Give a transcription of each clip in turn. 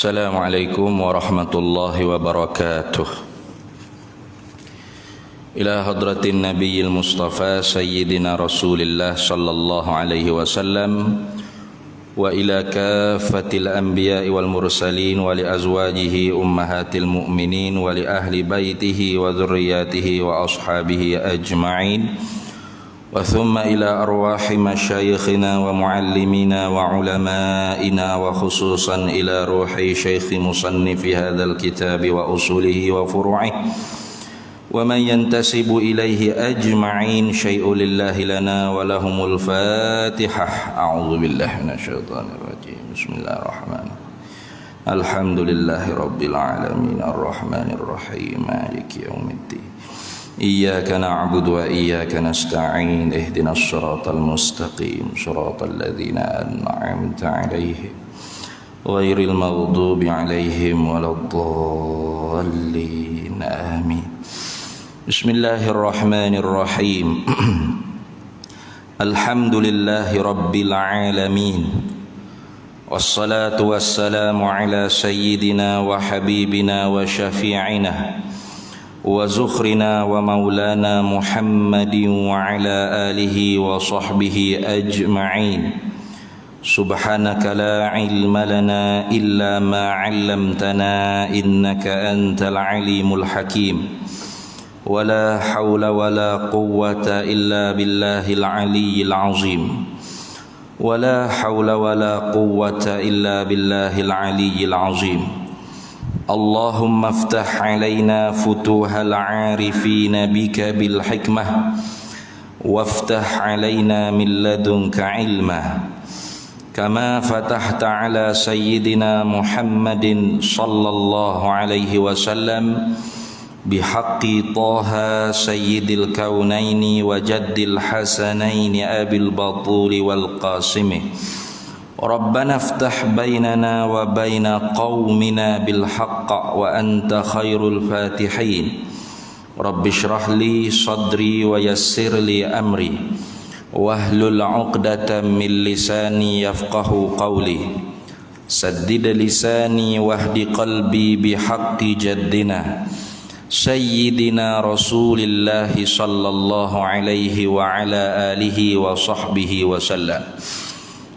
Assalamualaikum warahmatullahi wabarakatuh. Ila hadratin nabiyil mustafa sayyidina rasulillah sallallahu alaihi wasallam wa ila kafatil anbiya'i wal mursalin wa li azwajihi ummahatil mu'minin wa li ahli baitihi wa dhurriyyatihi wa ashabihi ajma'in wa thumma ila arwahi masyayikhina wa muallimina wa ulama'ina wa khususan ila ruhi syaikhi musannifi hadzal kitabi wa usulihi wa furu'ih wa man yantasibu ilaihi ajma'in syai'u lillahi lana wa lahumul fatihah. A'udzu billahi minasyaitonir rajim. Bismillahirrahmanirrahim. Alhamdulillahi rabbil alamin arrahmanir rahim maliki yaumiddin. Iyyaka na'budu wa iyyaka nasta'in ihdinas siratal mustaqim siratal ladzina an'amta 'alaihim ghairil maghdubi 'alaihim waladdallin. Amin. Bismillahirrahmanirrahim. Alhamdulillahi rabbil alamin. Wassalatu wassalamu ala sayyidina wa habibina wa syafi'ina wa zukhrina wa maulana Muhammadin wa ala alihi wa sahbihi ajma'in. Subhanaka la ilma lana illa ma 'allamtana innaka antal alimul hakim. Wa la hawla wa la quwwata illa billahil aliyyil azim. Wa la hawla wa la quwwata illa billahil aliyyil azim. Allahumma aftah alaina futuhal arifina bika bil hikmah waftah alaina min ladunka ilma kama fatahta ala sayyidina Muhammadin sallallahu alaihi wasallam bihaqqi Taha sayyidil kaunaini wa jaddil hasanaini abil batuli wal qasimi. Rabbana aftah bainana wa baina qaumina bil haqq wa anta khairul fatihin. Rabbi shrah li sadri wa yassir li amri wahlul 'uqdatam min lisani yafqahu qawli. Saddid lisani wahdi qalbi bihaqqi jaddina sayyidina rasulillahi sallallahu alaihi wa ala alihi wa sahbihi wa sallam.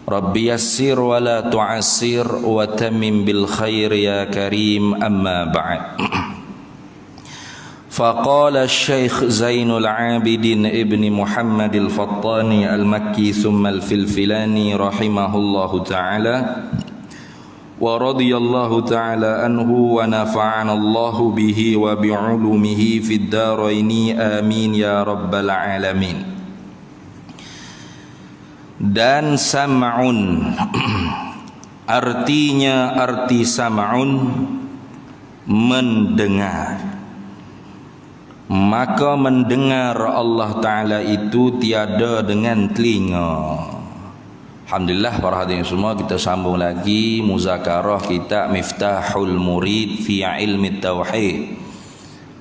Rabbi yassir wa la tu'assir wa tamim bil khair ya karim, amma ba'd. Faqala Syekh Zainul Abidin Ibni Muhammad al-Fattani al-Makki thumma al-Filfilani rahimahullahu ta'ala wa radiyallahu ta'ala anhu wa nafa'ana Allahu bihi wa bi'ulumihi fid daraini amin ya rabbal alamin. Dan sam'un artinya arti sam'un mendengar. Maka mendengar Allah Ta'ala itu tiada dengan telinga. Alhamdulillah para hadirin semua, kita sambung lagi muzakarah kitab Miftahul Murid fi Ilmi Tauhid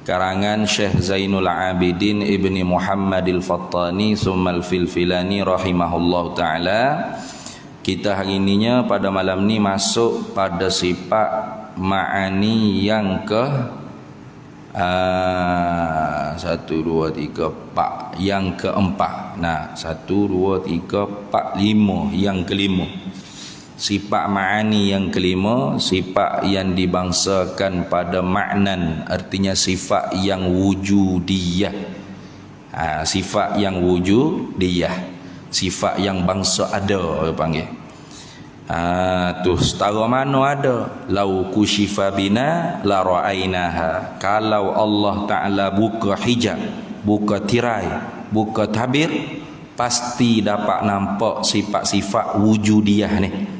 karangan Syekh Zainul Abidin Ibni Muhammad al-Fattani Tsummal Filfilani rahimahullah ta'ala. Kita hari ininya pada malam ni masuk pada sifat ma'ani yang ke 1, 2, 3, 4 yang keempat. Nah, 1, 2, 3, 4, 5 yang kelima. Sifat ma'ani yang kelima, sifat yang dibangsakan pada ma'nan, artinya sifat yang wujudiyah. Sifat yang wujudiyah, sifat yang bangsa ada, dia panggil. Tu setara mana ada? Lau kushifa bina la ra'ainaha. Kalau Allah Ta'ala buka hijab, buka tirai, buka tabir, pasti dapat nampak sifat-sifat wujudiyah ni.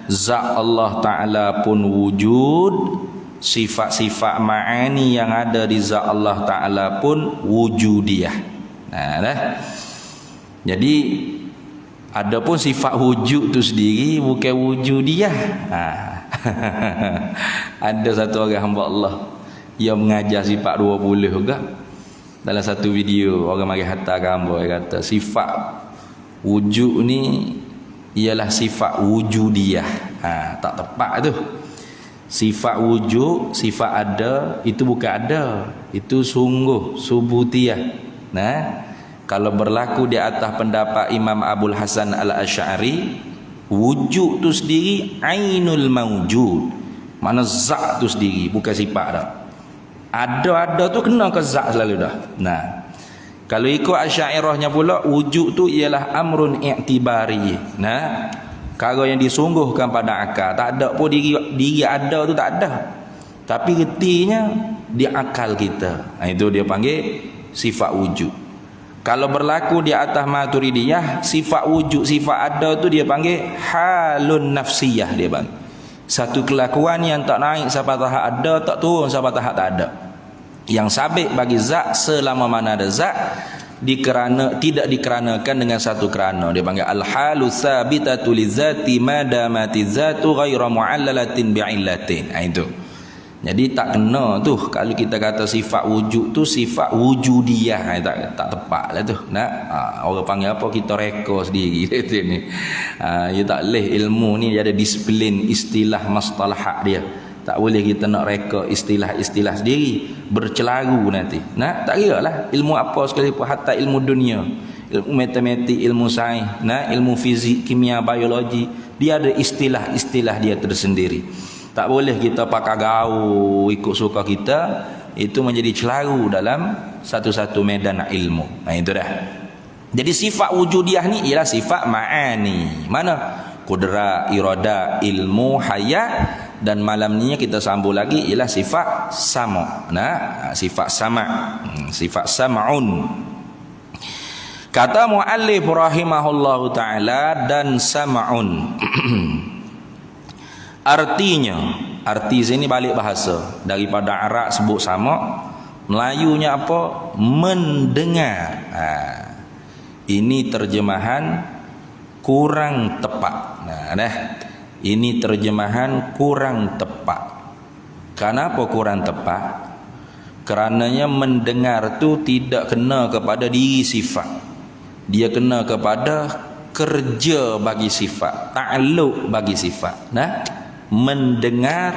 Zat Allah Ta'ala pun wujud, sifat-sifat ma'ani yang ada di zat Allah Ta'ala pun wujudiyah. Jadi adapun sifat wujud tu sendiri bukan wujudiyah. Ada satu orang hamba Allah yang mengajar sifat 20 juga. Dalam satu video orang mari hantar gambar, dia kata sifat wujud ni ialah sifat wujudiyah. Tak tepat tu. Sifat wujud, sifat ada, itu bukan ada, itu sungguh subutiyah. Kalau berlaku di atas pendapat Imam Abul Hasan Al-Asy'ari, wujud tu sendiri ainul mawjud, mana zat tu sendiri, bukan sifat dah. Ada tu kena ke zat selalu dah. Kalau ikut Asy'ariyahnya pula, wujud tu ialah amrun i'tibari. Perkara yang disungguhkan pada akal. Tak ada pun diri ada tu tak ada. Tapi retinya di akal kita. Itu dia panggil sifat wujud. Kalau berlaku di atas Maturidiyah, sifat wujud, sifat ada tu dia panggil halun nafsiyah dia bang. Satu kelakuan yang tak naik sampai tahap ada, tak turun sampai tahap tak ada. Yang sabit bagi zat selama mana ada zat, tidak dikeranakan dengan satu kerana. Dia panggil al-halu sabitatu lizati madamati zatu ghaira mu'allalatin bi'illatin. Itu. Jadi tak kena tu kalau kita kata sifat wujud tu sifat wujudiyah. Tak tepat lah tu. Orang panggil apa, kita reka sendiri ni. Dia tak boleh, ilmu ni dia ada disiplin istilah mustalahat dia. Tak boleh kita nak reka istilah-istilah sendiri, bercelaru nanti. Tak kira lah ilmu apa sekalipun, hatta ilmu dunia, ilmu matematik, ilmu sains, ilmu fizik, kimia, biologi, dia ada istilah-istilah dia tersendiri. Tak boleh kita pakai gaul ikut suka kita, itu menjadi celaru dalam satu-satu medan ilmu. Itu dah. Jadi sifat wujudiah ni ialah sifat ma'ani. Mana? Qudrat, irada, ilmu, hayat. Dan malam ni kita sambung lagi ialah sifat sama'. Sifat sama', sifat sam'un. Kata muallif rahimahullahu taala, dan sam'un. Arti sini balik bahasa daripada Arab sebut sama, Melayunya apa? Mendengar. Ini terjemahan kurang tepat. Ini terjemahan kurang tepat. Kenapa kurang tepat? Kerananya mendengar tu tidak kena kepada diri sifat. Dia kena kepada kerja bagi sifat, ta'alluq bagi sifat. Mendengar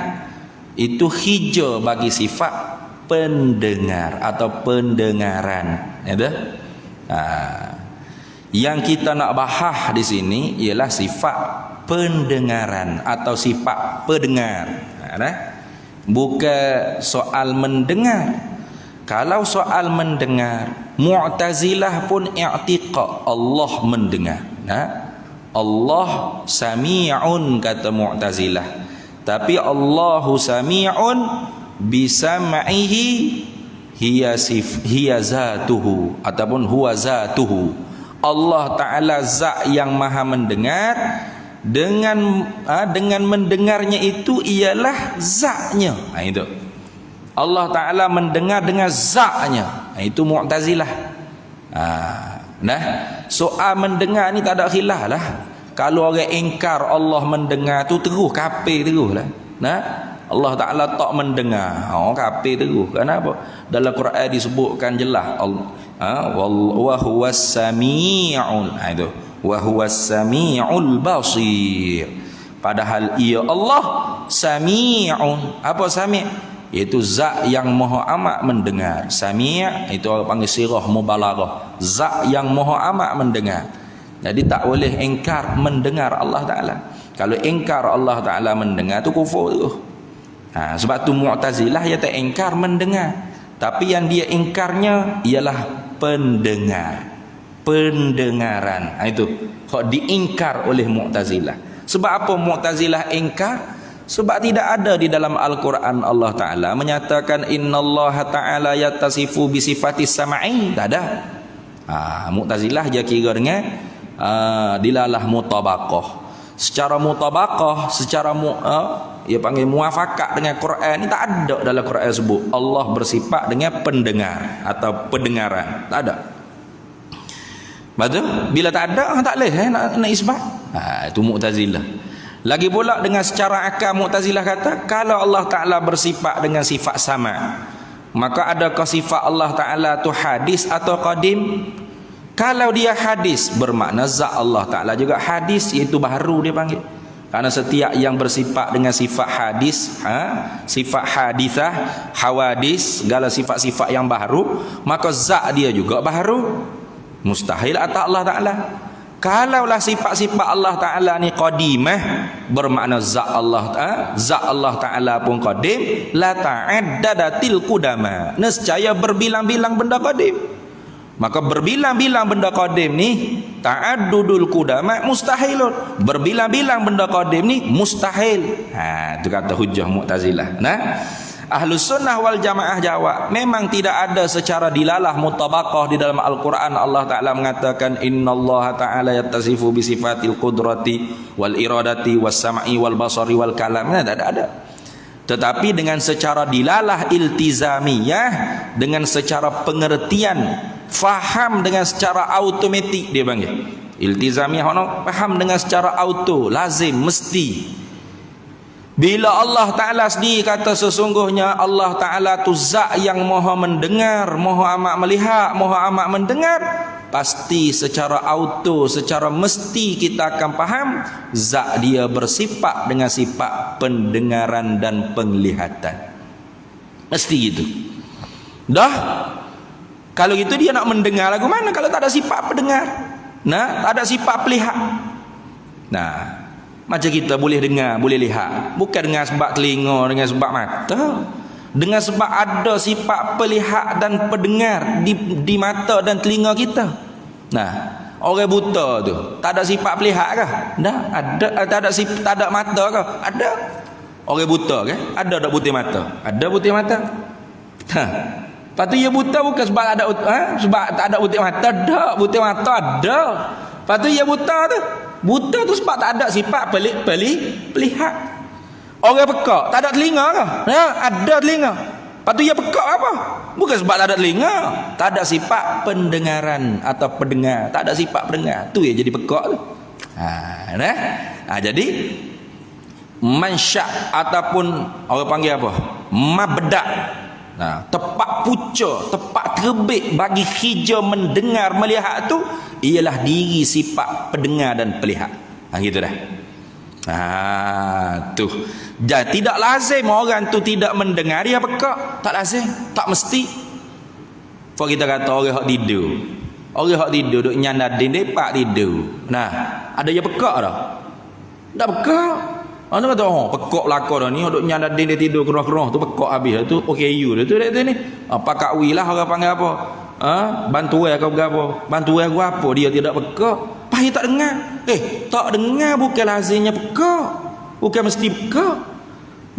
itu hija bagi sifat pendengar atau pendengaran. Yang kita nak bahas di sini ialah sifat pendengaran atau sifat pendengar. Bukan soal mendengar. Kalau soal mendengar, Mu'tazilah pun i'tiqad Allah mendengar. Allah sami'un kata Mu'tazilah. Tapi Allahu sami'un bisam'ihi hiya zatuhu ataupun huwa zatuhu. Allah Ta'ala zat yang maha mendengar. Dengan mendengarnya itu ialah zatnya. Itu Allah Ta'ala mendengar dengan zatnya. Itu Mu'tazilah. Soal mendengar ni tak ada khilaf lah. Kalau orang ingkar Allah mendengar tu terus kafir terus lah. Allah Ta'ala tak mendengar, kafir terus. Kenapa? Dalam Quran disebutkan jelas wa huwas sami'ul, itu wa huwas sami'ul basir. Padahal ia Allah sami'un. Apa sami'? Iaitu zat yang maha amat mendengar. Sami' itu orang panggil sirah mubalaghah, zat yang maha amat mendengar. Jadi tak boleh ingkar mendengar Allah Ta'ala. Kalau ingkar Allah Ta'ala mendengar tu kufur tu. Sebab tu Mu'tazilah dia tak ingkar mendengar, tapi yang dia ingkarnya ialah pendengar, pendengaran. Itu hak diingkar oleh Mu'tazilah. Sebab apa Mu'tazilah ingkar? Sebab tidak ada di dalam Al-Quran Allah Ta'ala menyatakan innallaha ta'ala yattasifu bisifati sam'i. Tak ada. Mu'tazilah dia kira dengan dilalah mutabaqah. Secara mutabaqah, secara ia panggil muafakat dengan Quran ni tak ada dalam Quran sebut Allah bersifat dengan pendengar atau pendengaran. Tak ada. Betul? Bila tak ada, tak boleh nak isbat. Itu Mu'tazilah. Lagi pula dengan secara akal Mu'tazilah kata kalau Allah Ta'ala bersifat dengan sifat sama, maka adakah sifat Allah Ta'ala tu hadis atau qadim? Kalau dia hadis bermakna zat Allah Ta'ala juga hadis, iaitu baru dia panggil. Karena setiap yang bersifat dengan sifat hadis, sifat hadithah, hawadis, segala sifat-sifat yang baru, maka zat dia juga baru. Mustahil atas Allah Ta'ala. Kalaulah sifat-sifat Allah Ta'ala ni qadimah, bermakna zat Allah Ta'ala pun qadim, la ta'addadatil qudama, nescaya berbilang-bilang benda qadim. Maka berbilang-bilang benda qadim ni ta'addudul qudama mustahilun. Berbilang-bilang benda qadim ni mustahil. Itu kata hujjah Mu'tazilah. Nah, Ahlus Sunnah wal Jamaah jawab, memang tidak ada secara dilalah mutabaqah di dalam Al-Quran. Allah Ta'ala mengatakan innallaha ta'ala yattasifu bisifatil qudrati wal iradati was sam'i wal basari wal kalam. Tidak ada. Tetapi dengan secara dilalah iltizamiyah, dengan secara pengertian, faham dengan secara automatik, dia panggil iltizamiyah, faham dengan secara auto, lazim, mesti. Bila Allah Ta'ala sendiri kata sesungguhnya Allah Ta'ala tu zat yang maha mendengar, maha amat melihat, maha amat mendengar, pasti secara auto, secara mesti kita akan faham zat dia bersifat dengan sifat pendengaran dan penglihatan. Mesti gitu. Dah, kalau gitu dia nak mendengar lagu mana kalau tak ada sifat pendengar? Nah, tak ada sifat pelihat. Nah, macam kita boleh dengar, boleh lihat, bukan dengan sebab telinga, dengan sebab mata, dengan sebab ada sifat pelihat dan pendengar di mata dan telinga kita. Nah, orang buta tu tak ada sifat pelihat ke? Tak ada. Tak ada mata ke? Ada. Orang buta ke? Ada tak putih mata? Ada putih mata. Lepas tu dia buta bukan sebab ada sebab tak ada putih mata. Tak, putih mata ada. Lepas tu dia buta tu sebab tak ada sifat pelihat. Orang pekak tak ada telinga ke? Ada telinga. Lepas tu dia pekak apa? Bukan sebab tak ada telinga, tak ada sifat pendengaran atau pendengar, tak ada sifat pendengar. Tu ya jadi pekak tu. Jadi mansyak ataupun orang panggil apa? Mabda'. Tepat puca, tepat terbit bagi hijau mendengar melihat tu ialah diri sifat pendengar dan pelihat. Gitu dah. Tu. Jadi tidak lazim orang tu tidak mendengar dia pekak, tak lazim, tak mesti. Kalau kita kata orang hak tidur, duk nyandadin depak tidur. Nah, ada dia pekak dah. Tak pekak. Anda kata pekak belaka dah ni, duk nyandadin dia tidur keroh-keroh tu pekak habis tu. OKU dia tu ni. Pakak wi lah orang panggil apa? Bantuan kau berapa? Bantuan gua apa? Dia tidak pekak. Pahit tak dengar. Tak dengar bukan lazimnya pekak. Bukan mesti pekak.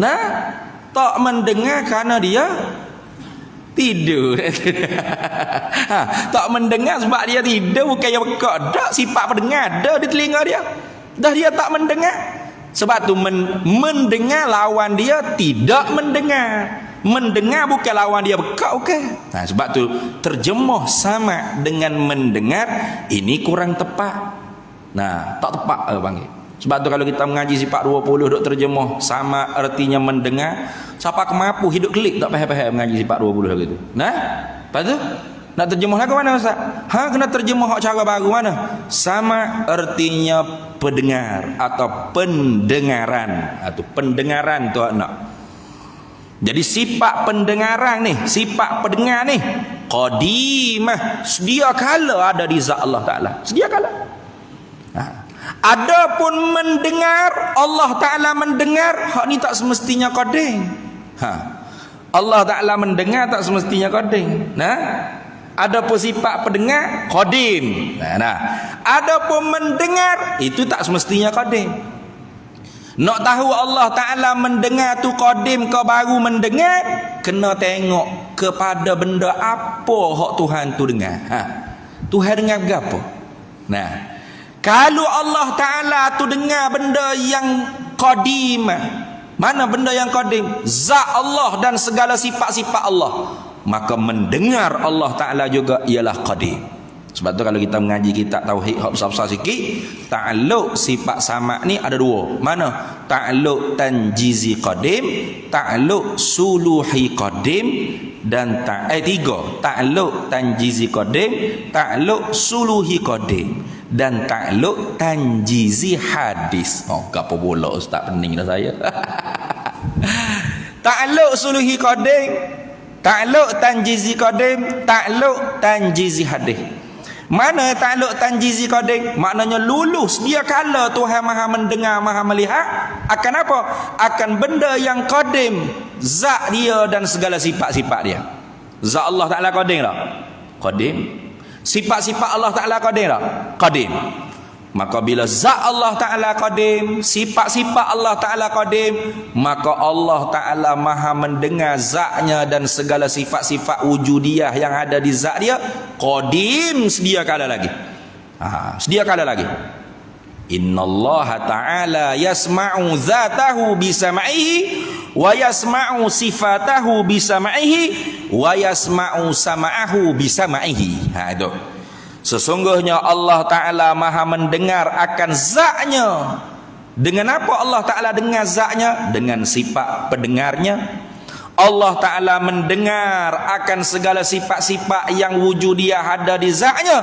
Nah, tak mendengar kerana dia tidur. Tak mendengar sebab dia tidur bukan dia pekak. Tak, sifat pendengar ada di telinga dia. Dah dia tak mendengar. Sebab tu mendengar lawan dia tidak mendengar. Mendengar bukan lawan dia pekak, bukan. Sebab tu terjemah sama dengan mendengar ini kurang tepat. Tak tepat panggil. Sebab tu kalau kita mengaji sifat 20 duk terjemah sama artinya mendengar, siapa kemampu hidup klik tak faham-faham mengaji sifat 20 gitu. Lepas tu nak terjemah lagu mana Ustaz? Kena terjemah cara baru mana? Sama artinya pendengar atau pendengaran atau pendengaran tu nak. Jadi sifat pendengaran ni, sifat pendengar ni qadimah, sedia kala ada di zat Allah Ta'ala. Sedia kala. Adapun mendengar, Allah Ta'ala mendengar, hak ni tak semestinya qadim. Allah Ta'ala mendengar tak semestinya qadim. Adapun sifat pendengar qadim. Adapun mendengar itu tak semestinya qadim. Nak tahu Allah Ta'ala mendengar tu qadim ke baru mendengar, kena tengok kepada benda apa hak Tuhan tu dengar. Tuhan dengar berapa? Kalau Allah Ta'ala tu dengar benda yang qadim, mana benda yang qadim? Zat Allah dan segala sifat-sifat Allah. Maka mendengar Allah Ta'ala juga ialah qadim. Sebab tu kalau kita mengaji kitab tauhid hak besar-besar sikit, ta'alluq sifat sama ni ada dua. Mana? Ta'alluq tanjizi qadim, ta'alluq suluhi qadim, dan tiga. Ta'alluq tanjizi qadim, ta'alluq suluhi qadim. dan takluk tanjizi hadis. Oh, gapo pula ustaz pening dah saya. Takluk suluhi qadim, takluk tanjizi qadim, takluk tanjizi hadis. Mana takluk tanjizi qadim? Maknanya lulus dia kala Tuhan Maha mendengar, Maha melihat akan apa? Akan benda yang qadim, zat dia dan segala sifat-sifat dia. Zat Allah Taala qadim tak? Qadim. Sifat-sifat Allah Taala qadim tak? Qadim. Maka bila zat Allah Ta'ala qadim, sifat-sifat Allah Ta'ala qadim, maka Allah Ta'ala maha mendengar zatnya dan segala sifat-sifat wujudiyah yang ada di zat dia qadim sedia kala lagi. Sedia kala lagi. Innallaha Ta'ala yasma'u zatahu bisam'ihi wa yasma'u sifatahu bisam'ihi wa yasma'u sama'ahu bisam'ihi. Itu. Sesungguhnya Allah Ta'ala maha mendengar akan zatnya. Dengan apa Allah Ta'ala dengar zatnya? Dengan sifat pendengarnya. Allah Ta'ala mendengar akan segala sifat-sifat yang wujudiyah ada di zatnya.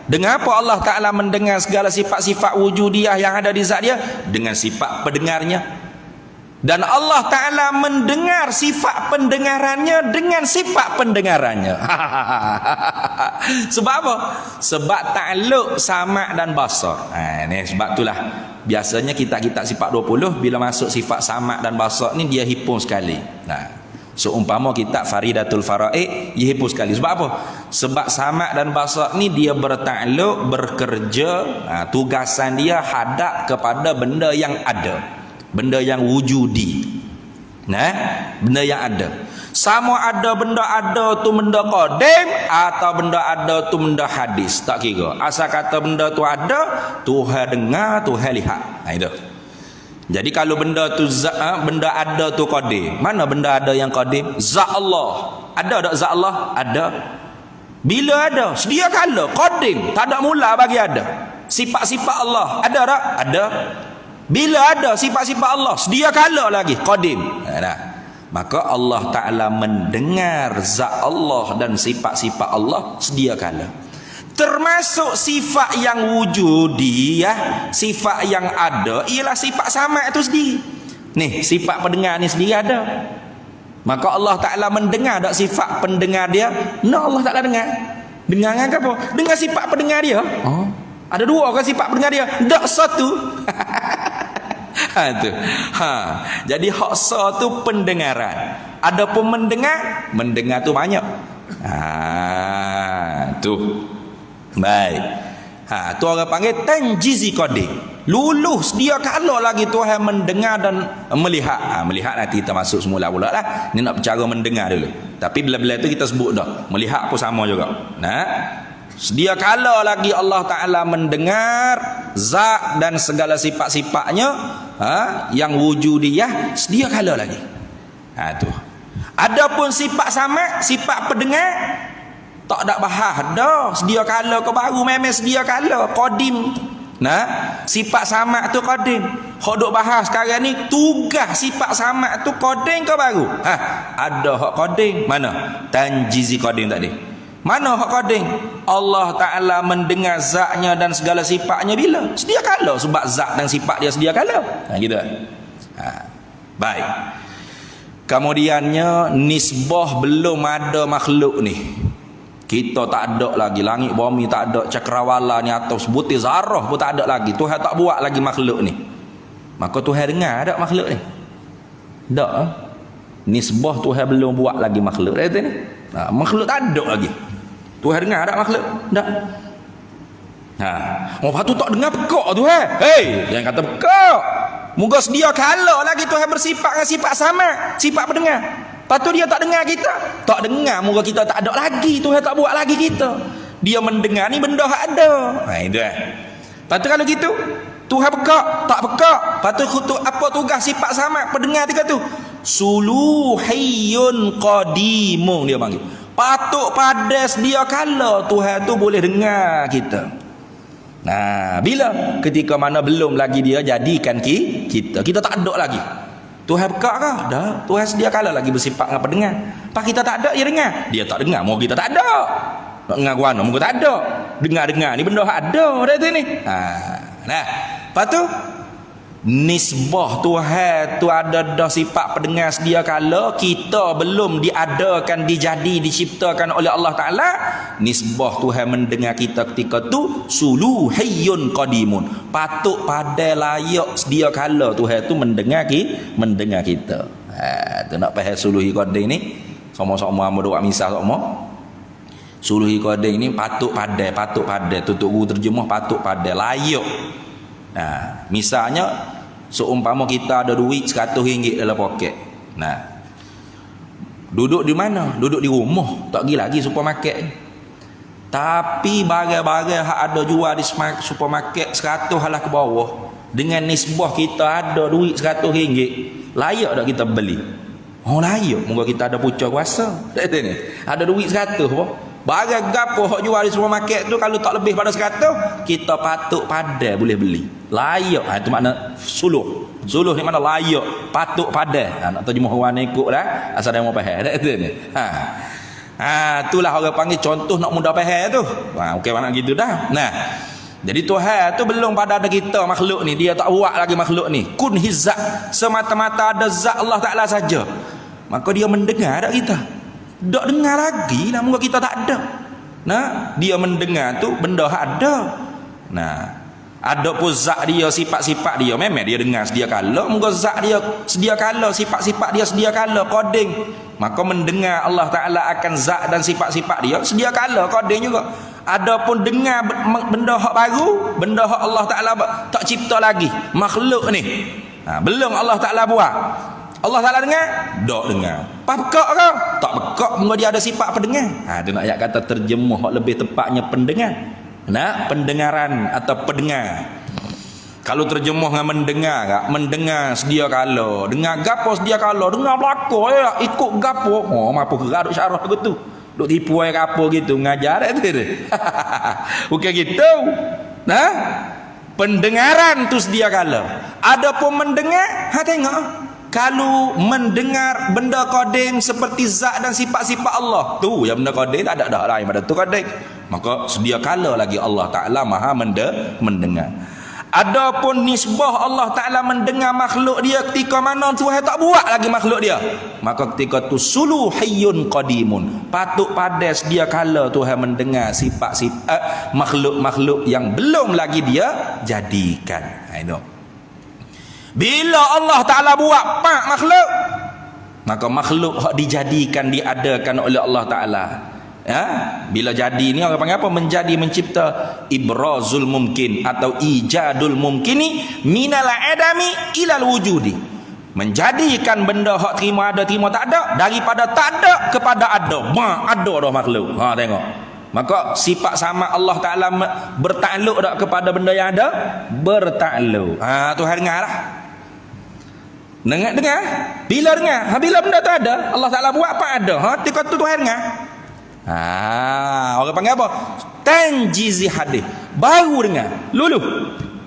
Dengan apa Allah Ta'ala mendengar segala sifat-sifat wujudiyah yang ada di zat dia? Dengan sifat pendengarnya. Dan Allah Ta'ala mendengar sifat pendengarannya dengan sifat pendengarannya. Sebab apa? Sebab takluk sama' dan basar. Ini sebab itulah biasanya kitab-kitab sifat 20 bila masuk sifat sama' dan basar ni dia hipung sekali. Seumpama kitab Faridatul Faraid dia hipung sekali. Sebab apa? Sebab sama' dan basar ni dia bertakluk, bekerja, tugasan dia hadap kepada benda yang ada. Benda yang wujudi. Benda yang ada. Sama ada benda ada tu benda qadim atau benda ada tu benda hadis, tak kira. Asal kata benda tu ada, Tuhan dengar, Tuhan lihat. Itu. Jadi kalau benda tu benda ada tu qadim. Mana benda ada yang qadim? Zat Allah. Ada tak zat Allah? Ada. Bila ada? Sedia kala qadim, tak ada mula bagi ada. Sifat-sifat Allah ada tak? Ada. Bila ada sifat-sifat Allah sedia kala lagi qadim. Maka Allah Ta'ala mendengar zat Allah dan sifat-sifat Allah sedia kala. Termasuk sifat yang wujudi, sifat yang ada ialah sifat sama' itu sendiri. Nih, sifat pendengar ni sendiri ada. Maka Allah Ta'ala mendengar tak sifat pendengar dia? Allah Ta'ala dengar. Dengar dengan apa? Dengan sifat pendengar dia. Ada dua kan sifat pendengar dia? Tak satu. Jadi haksa tu pendengaran. Adapun mendengar tu banyak. Tu. Baik. Tu orang panggil tanjizi qadim. Lulus dia kalau lagi Tuhan mendengar dan melihat. Melihat nanti kita masuk semula pula lah. Ni nak bercara mendengar dulu. Tapi bila-bila tu kita sebut dah. Melihat pun sama juga. Sedia kala lagi Allah Ta'ala mendengar zat dan segala sifat-sifatnya yang wujudiyah sedia kala lagi. Tu. Adapun sifat sama, sifat pendengar tak ada bahas dah. Sedia kala ke baru memang sedia kala qadim. Sifat sama tu qadim. Hak duk bahas sekarang ni tugas sifat sama tu qadim ke baru? Ada hak qadim. Mana? Tanjizi qadim tadi. Mana hak qadim? Allah Ta'ala mendengar zatnya dan segala sifatnya bila? Sedia kala. Sebab zat dan sifat dia sedia kala. Gitu. Baik. Kemudiannya nisbah belum ada makhluk ni. Kita tak ada lagi. Langit bumi tak ada. Cakrawala ni atau sebutir zarah pun tak ada lagi. Tuhan tak buat lagi makhluk ni. Maka Tuhan dengar tak makhluk ni? Tak. Nisbah Tuhan belum buat lagi makhluk. Makhluk tak ada lagi. Tuhan dengar tak makhluk? Tak. Lepas tu tak dengar pekak Tuhan. Jangan kata pekak. Moga sedia kala lagi Tuhan bersifat dengan sifat sama, sifat pendengar. Lepas tu dia tak dengar kita. Tak dengar, moga kita tak ada lagi. Tuhan tak buat lagi kita. Dia mendengar ni benda ada. Itu Lepas tu kalau gitu, Tuhan pekak, tak pekak. Lepas tu apa tugas sifat sama pendengar tiga tu? Suluhiyun qadimun dia panggil. Patuk padas dia kala Tuhan tu boleh dengar kita. Bila? Ketika mana belum lagi dia jadikan kita tak ada lagi. Tuhan pekak kah? Dah. Tuhan sedia kala lagi bersifat dengan pendengar. Pas kita tak ada dia dengar. Dia tak dengar, mau kita tak ada. nak dengar guano muka tak ada. Dengar-dengar ni benda ada dah tu ni. Nah, lepas tu nisbah Tuhan tu ada dah sifat pendengar sedia kala, kita belum diadakan, diciptakan oleh Allah Ta'ala. Nisbah Tuhan mendengar kita ketika tu suluhiyyun qadimun, patut pada layak sedia kala Tuhan tu mendengar kita. Tu nak faham suluhi qadim ni sama-sama hamba doa misal sama. Suluhi qadim ni patut pada tutup guru terjemah patut pada layak. Nah, misalnya seumpama kita ada duit RM100 dalam poket. Nah, duduk di mana? Duduk di rumah, tak pergi lagi supermarket. Tapi barang-barang yang ada jual di supermarket 100 halah ke bawah, dengan nisbah kita ada duit RM100, layak tak kita beli? Oh, layak. Moga kita ada pucuk kuasa. Ada duit 100 apa? Barang gapo hok jual di supermarket tu kalau tak lebih pada 100, kita patut pada boleh beli. Layak. Itu makna suluh. Suluh ni mana layak, patut pada. Nak terjemah orang ikut dah, asal dia mau faham dah tu ni. Itulah orang panggil contoh nak mudah faham tu. Okey mana gitu dah. Nah, jadi Tuhan tu belum pada ada kita makhluk ni, dia tak buat lagi makhluk ni. Kun hizat, semata-mata ada zat Allah Taala saja. Maka dia mendengar tak kita? Tak dengar lagi lah, moga kita tak ada. Nah, dia mendengar tu benda ada. Nah, ada pun zat dia, sifat-sifat dia memang dia dengar sedia kala, moga zat dia sedia kala, sifat-sifat dia sedia kala qading. Maka mendengar Allah Taala akan zat dan sifat-sifat dia sedia kala qading juga. Ada pun dengar benda hak baru, benda hak Allah Taala tak cipta lagi makhluk ni. Belum Allah Taala buat. Allah Ta'ala dengar? Tak dengar. Pekak ke? Tak pekak, mungkin dia ada sifat pendengar. Itu nak ayat kata terjemah lebih tepatnya pendengar. Nah, pendengaran atau pendengar. Kalau terjemah dengan mendengar, mendengar sedia kala, dengar gapo sedia kala, dengar belako ya, ikut gapo. Oh, apa gerak duk syarah begitu. Duk tipu ai gapo gitu, ngajar tu. Bukan gitu. Nah, pendengaran tu sedia kala. Adapun mendengar, tengok. Kalau mendengar benda qadim seperti zat dan sifat-sifat Allah, tu yang benda qadim tak ada dah lain pada tu qadim. Maka sedia kala lagi Allah Taala Maha mendengar. Adapun nisbah Allah Taala mendengar makhluk dia ketika mana Tuhan tak buat lagi makhluk dia, maka ketika tu suluhiyyun qadimun, patut pada sedia kala Tuhan mendengar sifat-sifat makhluk-makhluk yang belum lagi dia jadikan. Itu. Bila Allah Ta'ala buat makhluk, maka makhluk dijadikan, diadakan oleh Allah Ta'ala. Bila jadi ni orang panggil apa? Menjadi, mencipta ibrazul mumkin atau ijadul mumkini minal adami ilal wujudi. Menjadikan benda hak terima ada, terima tak ada, daripada tak ada kepada ada. Ada dah makhluk. Tengok. Maka sifat sama Allah Ta'ala bertakluk tak kepada benda yang ada? Bertakluk. Tuhan dengar lah. Dengar. Bila dengar? Bila benda tu ada, Allah Ta'ala buat apa ada? Ketika tu Tuhan dengar. Orang panggil apa? Tanjizi hadis. Baru dengar.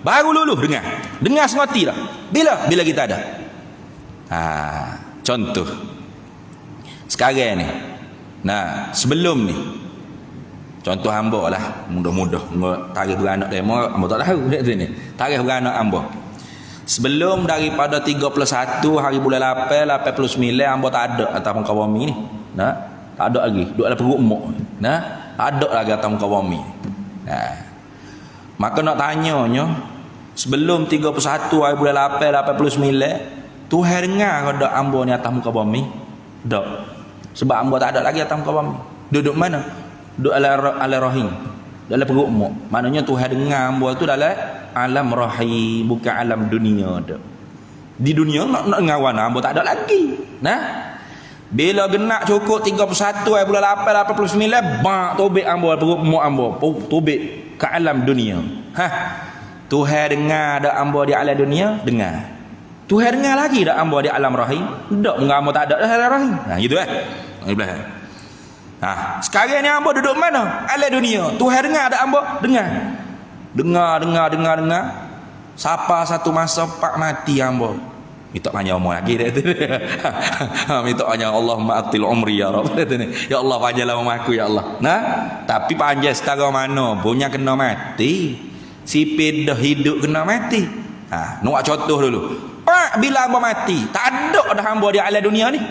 Baru luluh dengar. Dengar sengerti tak? Bila kita ada. Contoh. Sekarang ni. Nah, sebelum ni. Contoh hamba lah, mudah-mudah tarikh beranak demo hamba tak tahu ni. Tarikh beranak hamba. Sebelum daripada 31 hari bulan 8 89 hamba tak ada atas muka bumi ni. Nah, tak ada lagi. Duduk dalam perut mak. Nah, ada lagi atas muka bumi. Nah. Maka nak tanyanya, sebelum 31 hari bulan 8 89 Tuhan dengar ada hamba ni atas muka bumi? Tak. Sebab hamba tak ada lagi atas muka bumi. Duduk mana? Duduk ala rahim, dalam perut mak. Maknanya Tuhan dengar hamba tu dalam alam rahim, bukan alam dunia dah. Di dunia nak dengar wana hamba tak ada lagi. Nah, bila genak cukup 31 hari bulan 8 89 tobek hamba perut mak hamba, tobek ke alam dunia. Tuhan dengar dak hamba di alam dunia? Dengar. Tuhan dengar lagi dak hamba di alam rahim? Dak, hamba tak ada dalam rahim. Gitu sekarang ni hamba duduk mana? Alam dunia. Tuhan dengar tak hamba? Dengar. Siapa satu masa pak mati hamba. Minta panjang umur lagi dia tu. Minta panjang Allah ma'atil umri ya Rabb. Ya Allah panjanglah umur aku ya Allah. Nah, tapi panjang setara mana? Punya kena mati. Si pedah hidup kena mati. Nak contoh dulu. Pak bila hamba mati, tak ada dah hamba di alam dunia ni.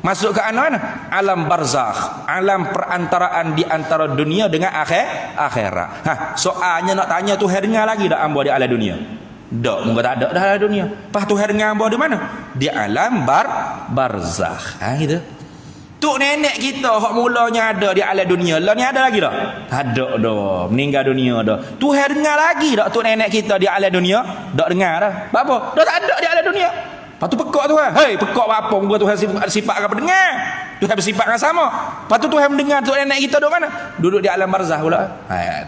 Masuk ke mana? Alam barzakh, alam perantaraan di antara dunia dengan akhirat. Soalnya nak tanya tu dengar lagi dak hamba di alam dunia? Dak, mungkin tak ada dah alam dunia. Pas tu dengar hamba di mana? Di alam barzakh. Gitu. Tuk nenek kita hak mulanya ada di alam dunia, lah ni ada lagi dak? Ada dah, meninggal dunia dah. Tuhan dengar lagi dak tuk nenek kita di alam dunia? Dak dengar dah. Apa? Dah tak ada di alam dunia. Lepas tu pekak Tuhan. Hei, pekak apa? Muka Tuhan sifat apa dengar? Tuhan bersifat dengan sama. Lepas tu Tuhan mendengar tuk nenek kita duduk mana? Duduk di alam barzakh pula.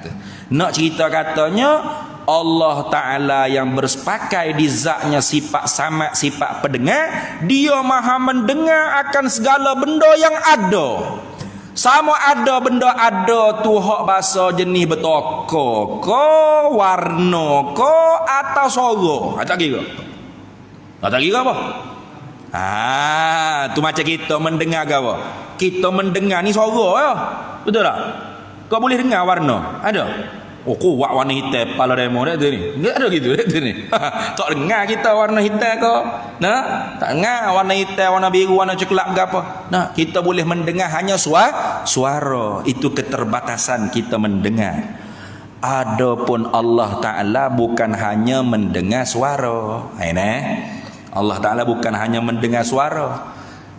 Tu. Nak cerita katanya Allah Ta'ala yang bersepakai di zatnya sifat samad, sifat pendengar, dia maha mendengar akan segala benda yang ada. Sama ada benda ada tu hak bahasa jenis betoko ko, warna ko, atau suara. Tak kira. Tak kira apa? Tu macam kita mendengar ke apa? Kita mendengar ni suara ya. Betul tak? Kau boleh dengar warna? Ada? Oh, kuat warna hitam kepala demo dah tu ni. Enggak ada gitu dah tu ni. Tak dengar kita warna hitam ke? Nah, tak dengar warna hitam, warna biru, warna coklat ke apa. Nah, kita boleh mendengar hanya suara. Itu keterbatasan kita mendengar. Adapun Allah Ta'ala bukan hanya mendengar suara. Allah Ta'ala bukan hanya mendengar suara,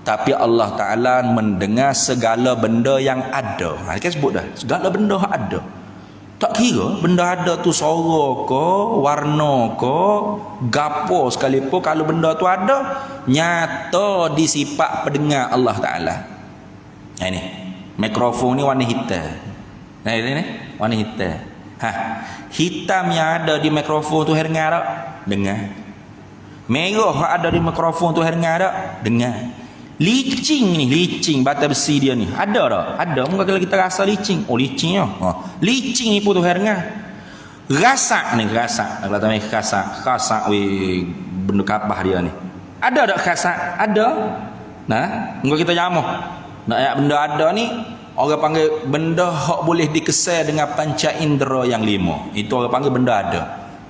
tapi Allah Ta'ala mendengar segala benda yang ada. Kita sebut dah, segala benda yang ada. Tak kira benda ada tu suara ke, warna ke, gapo sekalipun, kalau benda tu ada, nyata di sifat pendengar Allah Ta'ala. Ini mikrofon ni warna hitam. Ini warna hitam. Hitam yang ada di mikrofon tu dengar tak? Dengar. Merah ada di mikrofon tu dengar tak? Dengar. Licing ni, licing bata besi dia ni. Ada tak? Ada. Mungkin kalau kita rasa licing. Oh, licingnya. Licing ni pun tu dengar. Rasak ni, rasak. Kalau tak main rasak weh benda kapah dia ni. Ada tak rasak? Ada. Nah, mungkin kita jamuh. Nak ayat benda ada ni, orang panggil benda hak boleh dikesal dengan panca indera yang 5. Itu orang panggil benda ada.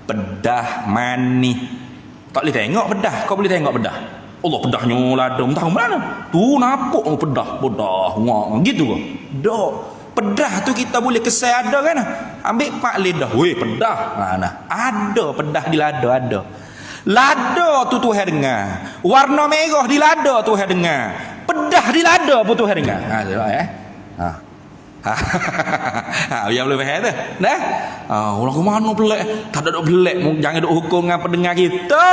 Pedah, manis. Tak boleh tengok pedah. Kau boleh tengok pedah. Allah pedahnya ladang tahu mana? Tu nampak pedah ngak gitu ke? Dak. Pedah tu kita boleh kesal ada kan? Ambil pak lidah. Weh pedah. Nah, ada pedah di lada ada. Lada tu Tuhan dengar. Warna merah di lada Tuhan dengar. Pedah di lada pun Tuhan dengar. Yang boleh faham tu. Nah. Orang ke mana pelik? Tak ada pelik. Jangan duk hukum dengan pendengar kita.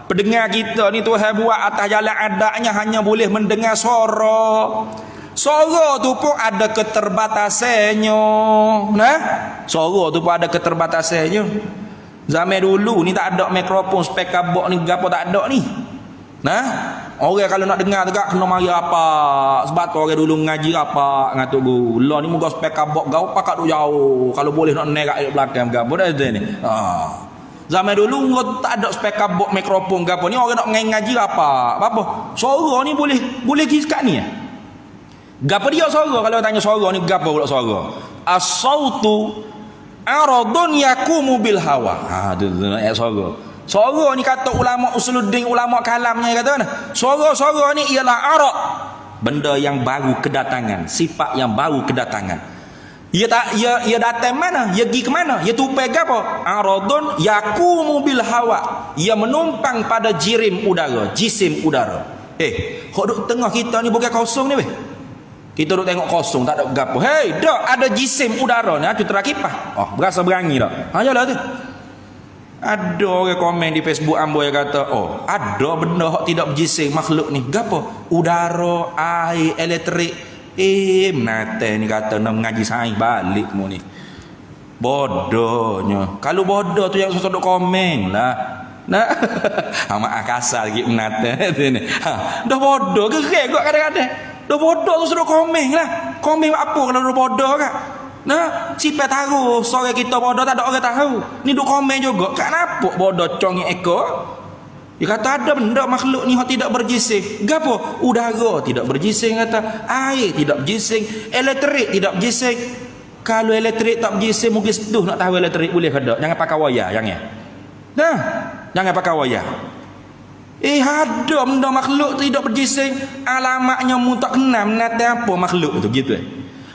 Pendengar kita ni Tuhan buat atas jalan adanya hanya boleh mendengar suara. Suara tu pun ada keterbatasannya. Nah, suara tu pun ada keterbatasannya. Zaman dulu ni tak ada mikrofon, speaker box ni gapo tak ada ni. Nah, orang kalau nak dengar tegak kena mari apa? Sebab tu orang dulu ngaji apa ngatuk guru. Lah ni muka speaker box gau pakak duk jauh. Kalau boleh nak nerak kat belakang gapo dah ni. Zaman dulu tak ada speaker box mikrofon gapo ni orang nak ngaji apa? Apa? Suara ni boleh pergi sekat ni. Gapo dia suara kalau tanya suara ni gapo pula suara? As-sautu aradun yakumu bil hawa. Tu ayat suara. Suara ni kata ulama usuluddin, ulama kalamnya kata mana? Suara ni ialah arad, benda yang baru kedatangan, sifat yang baru kedatangan. Ia datang mana? Ia pergi ke mana? Ia tupai ke apa? Aradun yakumu bil hawa. Ia menumpang pada jisim udara. Hok duk tengah kita ni bukan kosong ni weh. Kita duk tengok kosong tak ada gapo. Hei, dak ada jisim udara ni, tu terakipah. Berasa berangi dak. Jalah tu. Ada orang komen di Facebook ambo yang kata, ada benda hok tidak berjisim makhluk ni. Gapo? Udara, air, elektrik. Menate ni kata nak mengaji sains balik mu ni. Bodohnya. Kalau bodoh tu yang susah duk komen lah. Nah. Amat kasar lagi menate tu ni. Dah bodoh gerak kok kadang-kadang. Dah bodoh tu suruh komen lah. Komen apa kalau dah bodoh kan? Nah, siapa tahu sore kita bodoh tak ada orang tahu. Ni duk komen juga. Kenapa bodoh cong ekor? Dia kata ada benda makhluk ni hak tidak berjising. Gapo? Udara tidak berjising kata. Air tidak berjising, elektrik tidak berjising. Kalau elektrik tak berjising mungkin seduh nak tahu elektrik boleh ke tak? Jangan pakai wayar, jangan. Nah, jangan pakai wayar. Ada benda makhluk tidak berjising, alamatnya mu tak kenal menate apa makhluk tu gitu.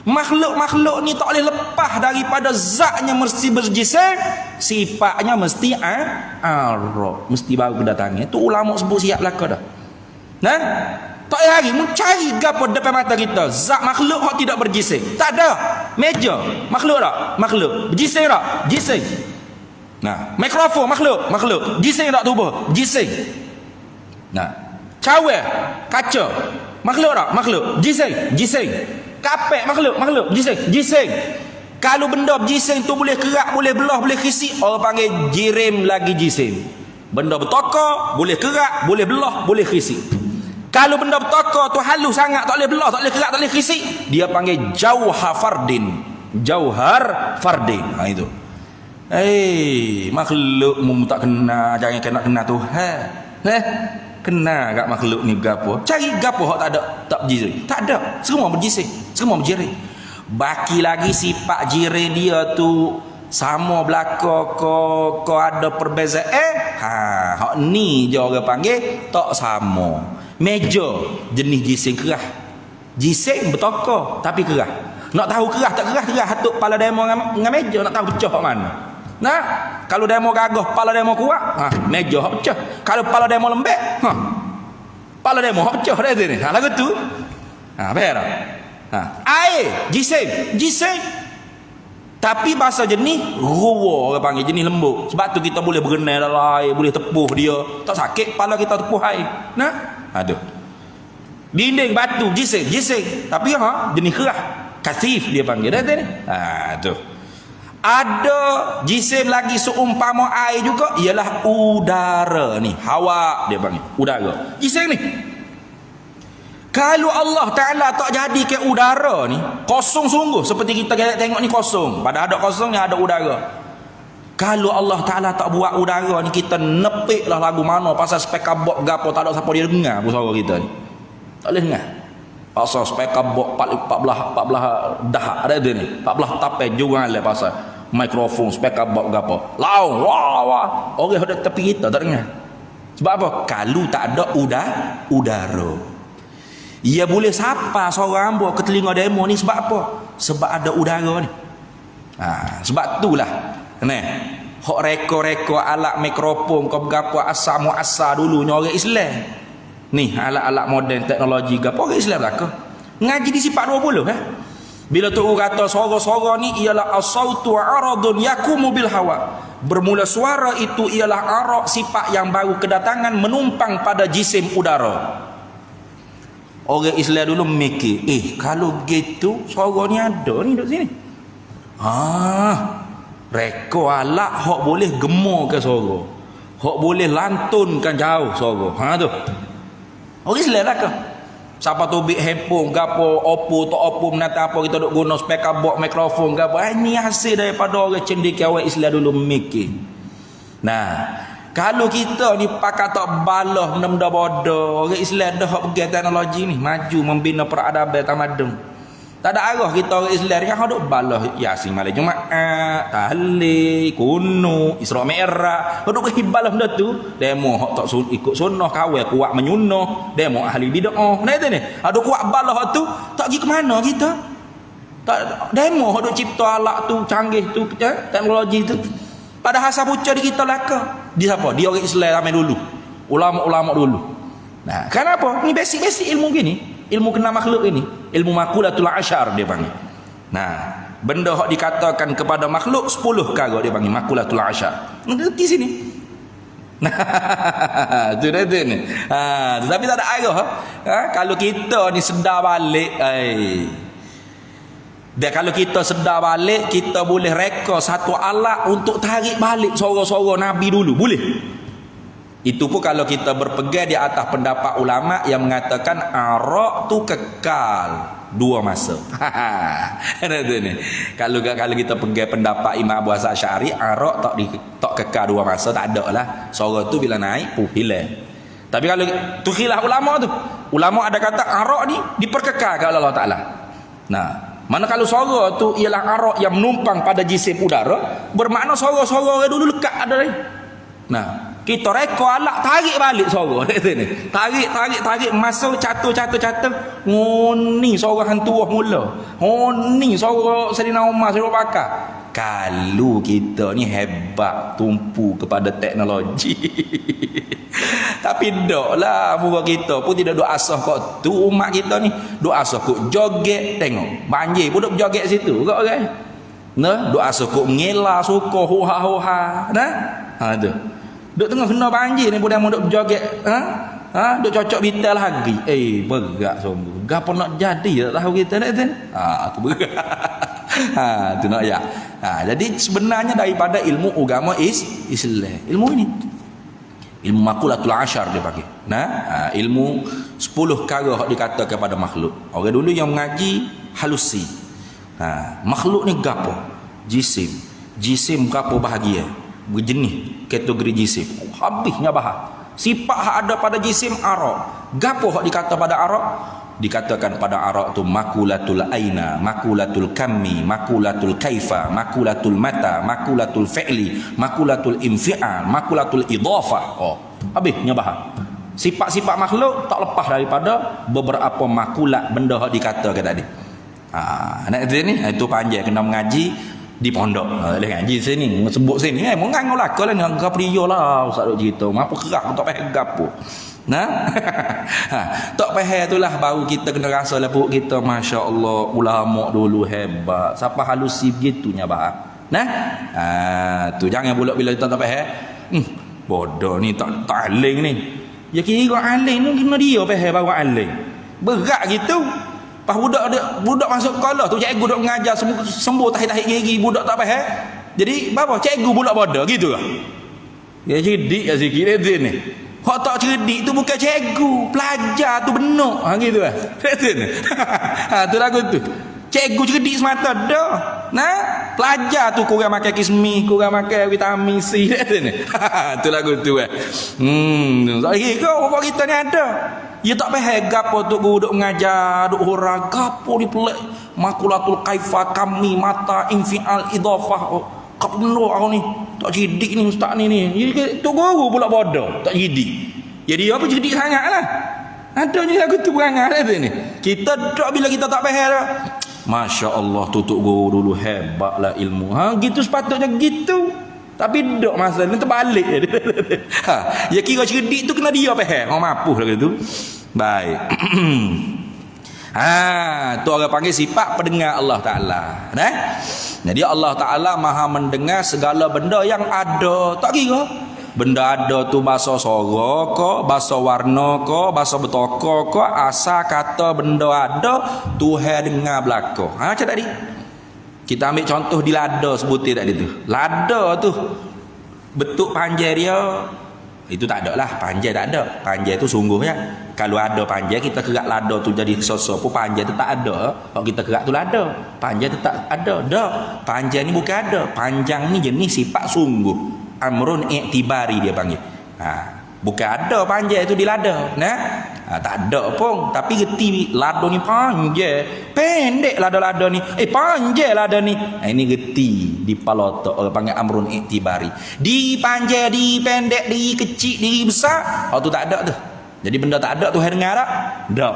Makhluk-makhluk ni tak boleh lepas daripada zatnya mesti berjising, sifatnya mesti arah, mesti baru kedatangan. Tu ulama sebut siap belaka dah. Nah, tak payah lagi mu cari gapo depan mata kita, zat makhluk hak tidak berjising. Tak ada. Meja makhluk tak? Makhluk. Berjising tak? Jising. Nah, mikrofon makhluk. Jising tak tubuh? Jising. Nah, cawan, kaca makhluk tak? Makhluk. Jising. Kapek makhluk jising. Kalau benda berjising tu boleh kerak, boleh belah, boleh kisik, orang panggil jirim lagi jising. Benda bertokar boleh kerak, boleh belah, boleh kisik. Kalau benda bertokar tu halus sangat, tak boleh belah, tak boleh kerak, tak boleh kisik, dia panggil jauhar fardin. Itu makhluk mu tak kena, jangan kena Tuhan. Kena kat makhluk ni gapo? Cari gapo hak tak berjising. Tak ada. Semua berjising, semua berjiring. Baki lagi sifat jiring dia tu sama belaka ko ada perbezaan. Hak ni je orang panggil tak sama. Meja jenis jising kerah. Jising bertokar tapi kerah. Nak tahu kerah tak kerah hatuk kepala demo dengan meja, nak tahu pecah kat mana. Nah, kalau demo gagah, kepala demo kuat, meja hak pecah. Kalau kepala demo lembek, kepala demo hak pecah dah ni. Lagu tu. Berak. Air, jising. Tapi bahasa jenis ruwa orang panggil, jenis lembut. Sebab tu kita boleh berenang dalam air, boleh tepuh dia. Tak sakit kepala kita tepuh air. Nah, aduh. Dinding batu, jising. Tapi jenis kerah. Kasif dia panggil dah ni. Tuh. Ada jisim lagi seumpama air juga, ialah udara ni, hawa dia panggil, udara. Jisim ni, kalau Allah Ta'ala tak jadi ke udara ni, kosong sungguh, seperti kita tengok ni kosong, pada ada kosongnya ada udara. Kalau Allah Ta'ala tak buat udara ni, kita nepik lah lagu mana, pasal speaker box gapo tak ada siapa dia dengar suara kita ni, tak boleh dengar. Pasal speaker box 14 dah ada dia ni, 14 tapai jual lah pasal mikrofon speaker box gapo. Lau wah. Orang ada tepi kita tak dengar. Sebab apa? Kalau tak ada udara. Ia boleh sapa seorang buat ke telinga demo ni sebab apa? Sebab ada udara ni. Sebab itulah. Nah, hok reko alat mikrofon kau gapo asal muasal dulunya orang Islam. Ni alat-alat moden teknologi gapo orang Islam belaka. Ngaji di sifat 20 Bila tu kata suara-suara ni ialah as-sautu aradun yakumu bil hawa. Bermula suara itu ialah arak, sifat yang baru kedatangan menumpang pada jisim udara. Orang Islam dulu mikir, kalau gitu suara ni ada ni duduk sini. Reka alat hok boleh gemar ke suara. Hok boleh lantunkan jauh suara. Tu. Orang Islam lah ke? Siapa tu bik handphone gapo, Oppo tak Oppo menata apa kita duk guna speaker box mikrofon gapo. Ini hasil daripada orang cendekia orang Islam dulu mikir. Nah, kalau kita ni pakai tak balah benda-benda bodoh, orang Islam dah pergi teknologi ni maju membina peradaban tamadun. Tak ada arah kita orang Islam yang duk balah Yasin malam Jumaat, tahlil, kuno, Isra Mi'raj, duk hibalah benda tu. Demo hak tak ikut sunnah, kawal kuat menyunnah, demo ahli bid'ah. Nah itu ni. Ada kuat balah tu, tak pergi ke mana kita? Tak demo hak duk cipta alat tu canggih tu, teknologi tu. Padahal sabuca di kita laka. Di siapa? Di orang Islam ramai dulu. Ulama-ulama dulu. Nah, kenapa? Ni basic-basic ilmu gini. Ilmu kena makhluk ini, ilmu makulatul asyar dia panggil. Nah, benda hak dikatakan kepada makhluk 10 kali dia panggil makulatul asyar. Ngerti sini. Nah, tu dah tu ni. Tapi tak ada arah. Kalau kita ni sedar balik, dan kalau kita sedar balik, kita boleh reka satu alat untuk tarik balik suara-suara Nabi dulu. Boleh. Itu pun kalau kita berpegang di atas pendapat ulama yang mengatakan arak tu kekal. 2 masa. Ada tu ni. Kalau kita pegang pendapat Imam Abu Hasan Asy'ari, arak tak kekal 2 masa, tak ada lah. Suara tu bila naik hilang. Tapi kalau tu khilaf ulama tu. Ulama ada kata arak ni diperkekalkan oleh Allah Taala. Nah, mana kalau suara tu ialah arak yang menumpang pada jisim udara, bermakna suara-suara orang dulu lekat ada ni. Nah, kita reka alak tarik balik suara kat sini. Tarik masuk catur. Ngoni suara hantu mula. Ngoni suara Saidina Umar suruh bakar. Kalau kita ni hebat tumpu kepada teknologi. Tapi daklah muka kita pun tidak duk asah kok tu umat kita ni. Duk asah kok joget tengok. Banjir pun duk joget situ kok orang. Nah, duk asah kok mengelah suka hoha. Nah. Ha tu. Duk tengah kena banjir ni budak duk joget. Duk cocok bital lagi. Berat sungguh. Gapo nak jadi tak tahu kita nak tu. Tu berat. Tu nak ya. Jadi sebenarnya daripada ilmu agama Islam. Ilmu ini. Ilmu makulatul asyar dia pakai. Ilmu 10 perkara hak dikata kepada makhluk. Orang dulu yang mengaji halusi. Makhluk ni gapo? Jisim gapo bahagia? Berjenis kategori jisim. Habisnya bahas. Sifat hak ada pada jisim arak. Gapo hak dikata pada arak? Dikatakan pada arak tu makulatul aina, makulatul kammi, makulatul kaifa, makulatul mata, makulatul fi'li, makulatul infi'al, makulatul idhafah. Habisnya bahas. Sifat-sifat makhluk tak lepas daripada beberapa makulat benda hak dikatakan tadi. Nak itu ni, itu panjang kena mengaji di pondok. Ngaji sini, sebut sini, menganggap lah kau lah ni anggap dia lah ustaz duk cerita. Apa kerak tak payah gapo. Tak payah itulah baru kita kena rasa lah perut kita, masya-Allah, ulama dulu hebat. Siapa halusi begitunya bah. Tu jangan pula bila kita tak payah. Bodoh ni tak aling ni. Ya kira aling ni kena dia payah baru aling. Berat gitu. Pas budak masuk sekolah tu cikgu duk mengajar sembuh tahit-tahit gigi budak tak faham. Jadi apa cikgu budak bodoh gitu lah. Dia cerdik lah sikit dia ni. Hak tak cerdik tu bukan cikgu, pelajar tu benar. Gitu lah. Tu lagu tu. Cikgu cerdik semata dah. Pelajar tu kurang makan kismis, kurang makan vitamin C. Tu lagu tu eh. Tak kira apa kita ni ada. Ya tak payah gapo tu guru duk mengajar, duk hurah gapo di pelak makulatul kaifa kami mata infial idhafah. Kap benda aku ni tak cerdik ni ustaz ni. Jadi tu guru pula bodoh, tak cerdik. Jadi apa cerdik sangatlah. Ada je lagu tu berangan tu ni. Kita tak bila kita tak faham dah. Masya-Allah tutup guru dulu hebatlah ilmu. Gitu sepatutnya gitu. Tapi dok masa ni terbalik. Ya kira cerdik tu kena dia faham. Orang mampu lah gitu. Baik. Tu orang panggil sifat pendengar Allah Taala. Jadi Allah Taala Maha mendengar segala benda yang ada. Tak kira benda ada tu bahasa suara ke, bahasa warna ke, bahasa betaka ke, asal kata benda ada Tuhan dengar belaka. Macam tadi kita ambil contoh di lada sebutir tadi tu. Lada tu bentuk panjang dia itu tak ada lah, panjang tak ada. Panjang tu sungguhnya kalau ada panjang kita kerak lada tu jadi sosok pun panjang tu tak ada. Kalau kita kerak tu lada, panjang tu tak ada. Dah, panjang ni bukan ada. Panjang ni jenis sifat sungguh. Amrun i'tibari dia panggil. Bukan ada panjang tu di lada. Tak ada pun, tapi geti lada ni panjang. Pendek lada-lada ni. Panjang lada ni. Ini geti di palotok orang panggil amrun i'tibari. Di panjang, di pendek, di kecil, di besar. Tu tak ada tu. Jadi benda tak ada Tuhan dengar tak? Tak.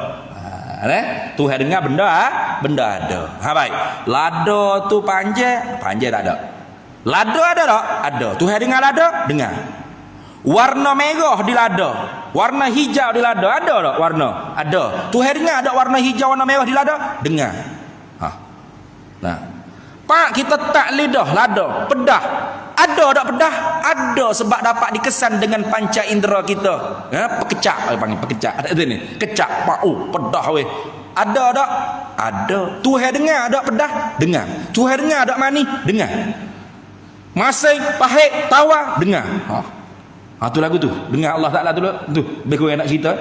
Tuhan dengar benda ada. Baik. Lada tu panjang tak ada. Lada ada tak? Ada. Tuhan dengar lada? Dengar. Warna merah di lada, warna hijau di lada, ada tak warna? Ada. Tuhan dengar ada warna hijau warna merah di lada? Dengar. Pak kita tak lidah lada, pedah. Ada tak pedah? Ada sebab dapat dikesan dengan panca indera kita. Pekecak panggil pekecak. Ada tu ni. Kecak pak pedah weh. Ada tak? Ada. Tuhan dengar ada pedah? Dengar. Tuhan dengar ada mani? Dengar. Masing, pahit, tawa, dengar. Tu lagu tu. Dengar Allah Taala tu. Tu, lebih kurang nak cerita.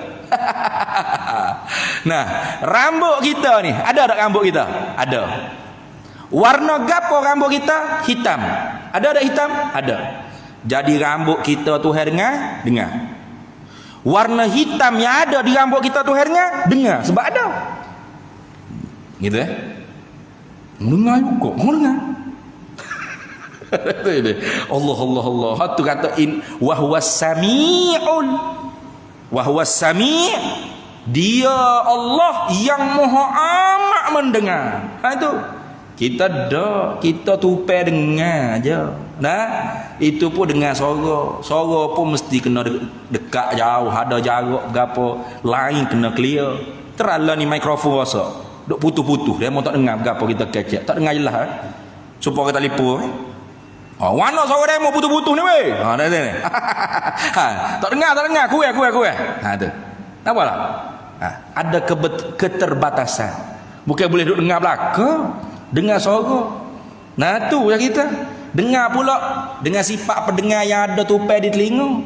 Nah, rambut kita ni, ada tak rambut kita? Ada. Warna gapo rambut kita? Hitam. Ada tak hitam? Ada. Jadi rambut kita tu dengar. Warna hitam yang ada di rambut kita tu dengar. Sebab ada. Gitu dengar juga. Dengar. Allah. Itu kata wa huwas sami'. Dia Allah yang Maha amat mendengar. Itu kita tupai dengar aja. Nah, itu pun dengar suara pun mesti kena dekat jauh, ada jarak gapo lain kena clear. Terala ni mikrofon rasa duk putus-putus, dia mau tak dengar gapo kita kecek, tak dengar jelas supaya kita lipu. Mana suara dia mau putus-putus ni weh? Tak dengar, kuih. Tu. Nampaklah? Ada keterbatasan. Bukan boleh duk dengar belaka, dengar suara. Nah tu yang kita dengar pula dengan sifat pendengar yang ada tupai di telinga.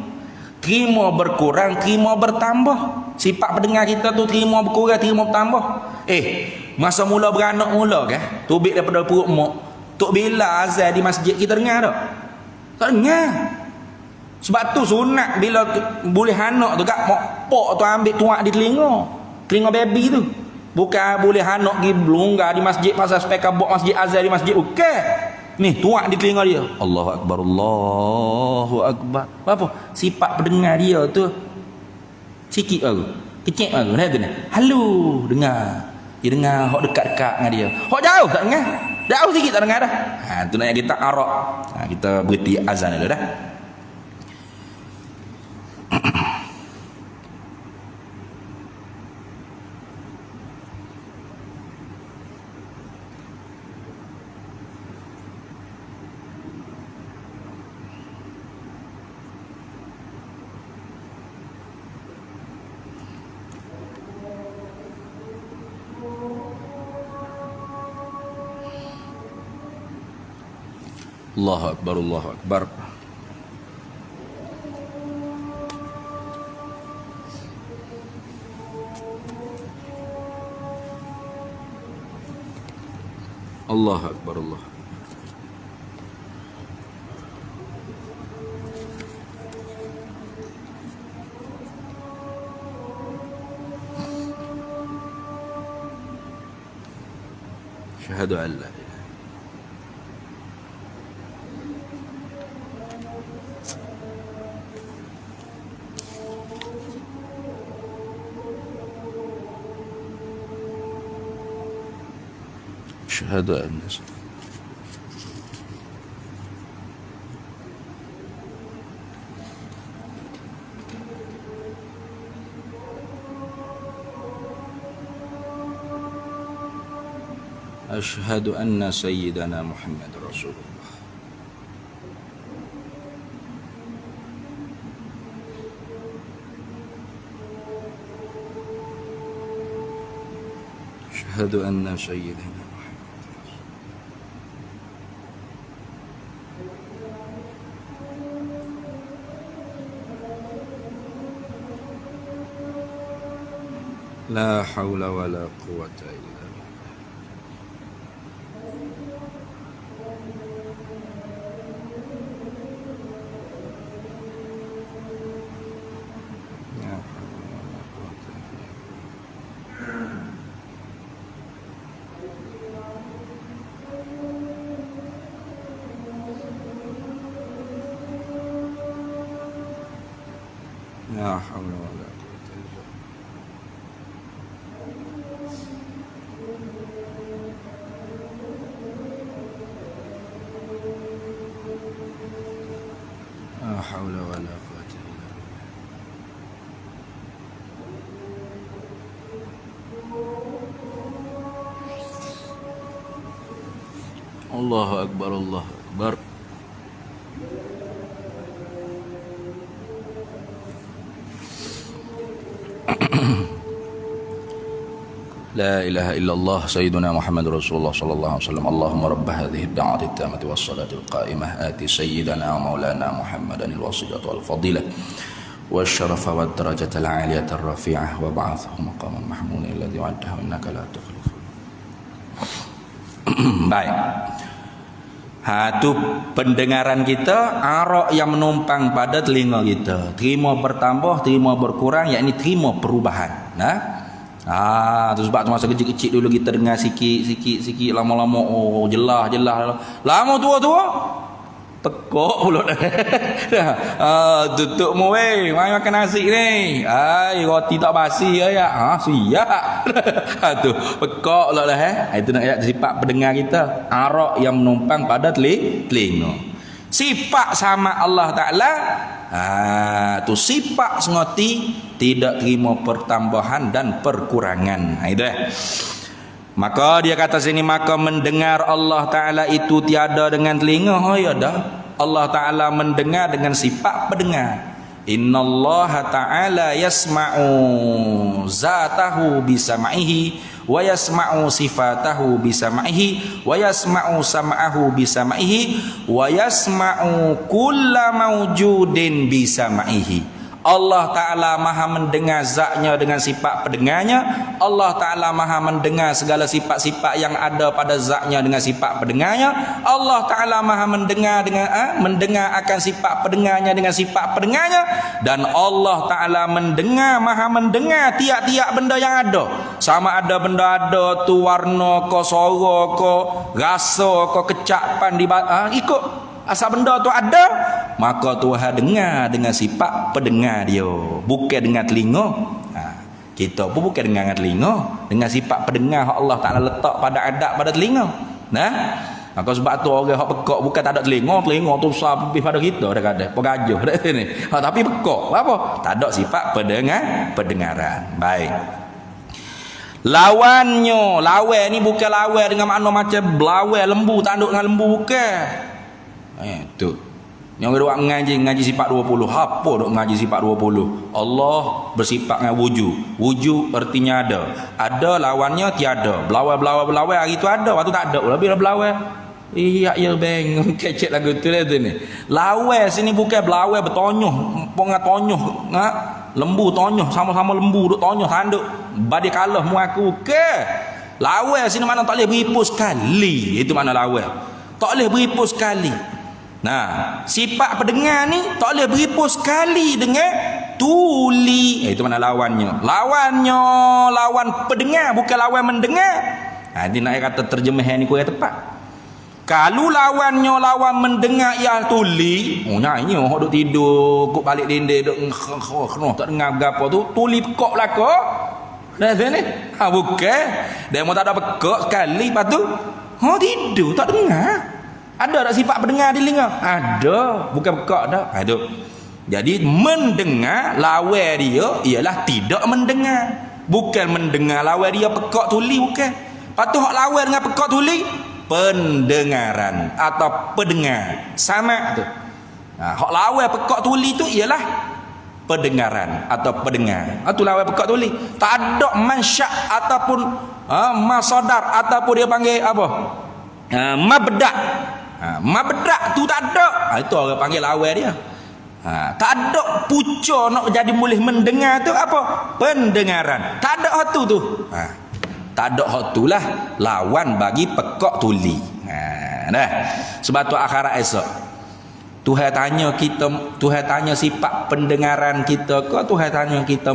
Terima berkurang, terima bertambah. Sifat pendengar kita tu terima berkurang, terima bertambah. Masa mula beranak mula kan, tubik daripada perut mak. Tok bila azan di masjid kita dengar tak? Tak dengar. Sebab tu sunat bila boleh anak tu kat mak pok tu ambil tuak di telinga baby tu. Bukan boleh anak pergi belunggar di masjid pasal speaker box masjid azan di masjid. Okey. Ni tuak di telinga dia. Allahu akbar. Apa? Sifat pendengar dia tu sikit baru. Kecil baru. Nah tu ni. Halo, dengar. Dia dengar hok dekat-dekat dengan dia. Hok jauh tak dengar. Jauh sikit tak dengar dah. Tu nak kita arak. Kita berhenti azan dulu dah. Allahu Akbar. Allahu Akbar. Syahadu an la ilaha. أشهد أن أشهد أن سيدنا محمد رسول الله. أشهد أن سيدنا لا حول ولا قوة إلا بالله. لا حول ولا قوة إلا بالله. لا حول ولا قوة إلا بالله. الله أكبر. الله أكبر. لا إله إلا الله سيدنا محمد رسول الله صلى الله عليه وسلم. اللهم رب هذه الدعوة التامة والصلاة القائمة آت سيدنا ومولانا محمدا الوسيلة والفضيلة والشرف والدرجة العالية الرفيعة وبعثه مقاما محمودا الذي وعده إنك لا تخلف. Baik. Itu pendengaran kita, arak yang menumpang pada telinga kita. Terima bertambah, terima berkurang, yakni terima perubahan. Tu sebab tu masa kecil-kecil dulu kita dengar sikit, lama-lama jelas. Lama tua tekok pula dah. Tutup mu weh, mai makan nasi ni. Roti tak basi ya. Siap. Tu pekok pula dah Itu nak ayat sifat pendengar kita, arak yang menumpang pada telinga. Sifat sama Allah Taala, tu sifat sengoti tidak terima pertambahan dan perkurangan. Itu Maka dia kata sini, maka mendengar Allah Ta'ala itu tiada dengan telinga. Ya dah, Allah Ta'ala mendengar dengan sifat pendengar. Innallaha Ta'ala yasma'u zatahu bisam'ihi wa yasma'u sifatahu bisam'ihi wa yasma'u sam'ahu bisam'ihi wa yasma'u kulla mawjudin bisam'ihi. Allah Ta'ala maha mendengar zatnya dengan sifat pendengarnya. Allah Ta'ala maha mendengar segala sifat-sifat yang ada pada zatnya dengan sifat pendengarnya. Allah Ta'ala maha mendengar mendengar akan sifat pendengarnya dengan sifat pendengarnya. Dan Allah Ta'ala maha mendengar tiap-tiap benda yang ada. Sama ada benda ada tu warna ko, suara ko, rasa ko, kecapan ikut asal benda tu ada, maka Tuhan dengar dengan sifat pendengar dia, bukan dengan telinga. Kita pun bukan dengan telinga, dengan sifat pendengar Allah Ta'ala letak pada adab pada telinga. Maka sebab tu orang hak pekak bukan tak ada telinga tu besar lebih pada kita dah kata pegajah dah sini. Tapi pekak apa? Tak ada sifat pendengaran. Baik. Lawannya, lawan ni bukan lawan dengan makna macam belawai lembu, tanduk dengan lembu bukan. Tu yang kedua ngaji sifat 20. Apa dok ngaji sifat 20? Allah bersifat dengan wujud artinya ada lawannya tiada. Belawai hari tu ada, waktu tak ada lebih belawai. Iya beng kecek lagu tu lah tu ni. Lawai sini bukan belawai bertonyoh, pongat tonyoh, lembu tonyoh, sama-sama lembu duk tonyoh tanduk badi kalah mu aku ke. Lawai sini mana tak boleh beripu sekali. Itu makna lawai. Tak boleh beripu sekali. Sifat pendengar ni tak boleh beripu sekali dengan tuli. Itu mana lawannya. Lawan pendengar, bukan lawan mendengar. Dia nak kata terjemahan ni kurang tepat. Kalau lawannya lawan mendengar ia tuli, nyanyi hok duk tidur, kok balik dinding duk kena tak dengar gapo tu, tuli pekak belaka. Dah ni. Bukan. Dia mau tak ada pekak sekali lepas tu tidur tak dengar. Ada tak sifat pendengar di telinga? Ada, bukan pekak dah. Ada. Jadi mendengar lawan dia ialah tidak mendengar. Bukan mendengar lawan dia pekak tuli bukan. Patut hak lawan dengan pekak tuli pendengaran atau pendengar. Sama tu. Hak lawan pekak tuli tu ialah pendengaran atau pendengar. Itu lawan pekak tuli. Tak ada mansyak ataupun masadar ataupun dia panggil apa? Mabda'. Mabda' tu tak ada. Itu orang panggil lawan dia. Tak ada pucuk nak jadi boleh mendengar tu apa? Pendengaran. Tak ada hak tu. Tak ada hak tu lah lawan bagi pekak tuli. Sebab tu akhirat esok Tuhan tanya sifat pendengaran kita ke Tuhan tanya kita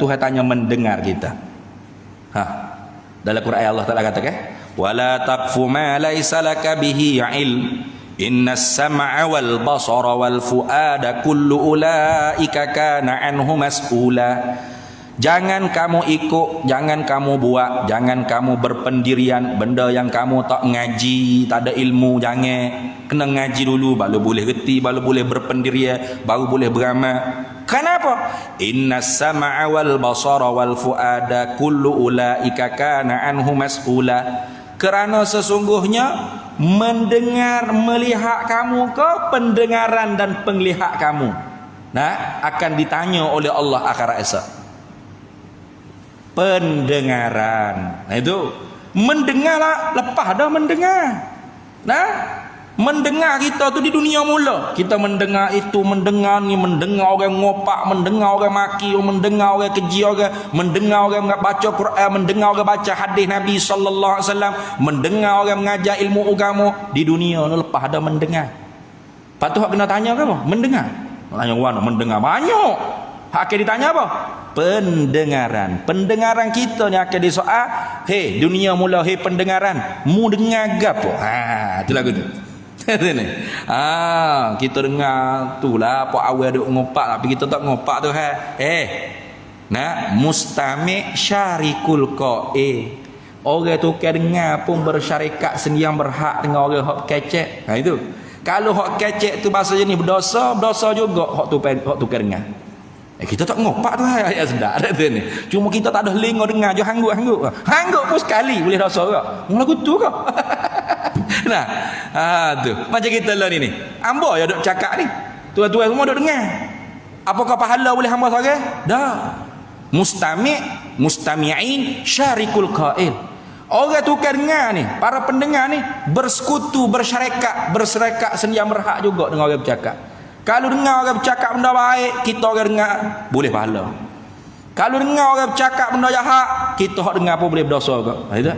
Tuhan tanya mendengar kita. Dalam Quran Allah Taala katakan wala taqfu ma laysa laka bihi ilm innas sam'a wal basara wal fuada kullu ulaika kana anhu mas'ula. Jangan kamu ikut, jangan kamu buat, jangan kamu berpendirian benda yang kamu tak ngaji, tak ada ilmu. Jangan, kena ngaji dulu baru boleh reti, baru boleh berpendirian, baru boleh beramal. Kenapa? Innas sam'a wal basara wal fuada kullu ulaika kana anhu mas'ula. Kerana sesungguhnya mendengar, melihat kamu ke pendengaran dan penglihat kamu akan ditanya oleh Allah akhirat esok. Pendengaran. Itu mendengarlah, lepas dah mendengar. Mendengar kita tu di dunia mula. Kita mendengar itu, mendengar ni, mendengar orang ngopak, mendengar orang maki, mendengar orang keji orang, mendengar orang baca Quran, mendengar orang baca hadis Nabi sallallahu alaihi wasallam, mendengar orang mengajar ilmu agama. Di dunia ni lepas ada mendengar. Lepas tu hak kena tanya ke apa? Mendengar. Tanya orang mendengar banyak. Hak ditanya apa? Pendengaran. Pendengaran kita ni akan disoal, hei dunia mula, hei pendengaran, mu dengar gapo? Tu lagu tu. Kita dengar tu lah apa awal duk ngopak, tapi kita tak ngopak tu mustami' syarikul qa'i. Orang tu kan dengar pun bersyarikat sendiri yang berhak dengan orang hak kecek. Itu. Kalau hak kecek tu bahasa ni berdosa juga hak tu kan dengar. Kita tak ngopak tu ayat sedap tu ni. Cuma kita tak ada telinga dengar je hanggut. Hanggut pun sekali boleh dosa ke? Lagu tu ke? Nah, tu. Macam kita lah ni. Hamba ya duk cakap ni. Tuan-tuan semua duk dengar. Apakah pahala boleh hamba seorang? Dah. Mustami'in syarikul qail. Orang tu kan dengar ni, para pendengar ni bersekutu, berserikat sendiri yang berhak juga dengan orang bercakap. Kalau dengar orang bercakap benda baik, kita orang dengar boleh pahala. Kalau dengar orang bercakap benda jahat, kita hak dengar pun boleh berdosa ke. Itu.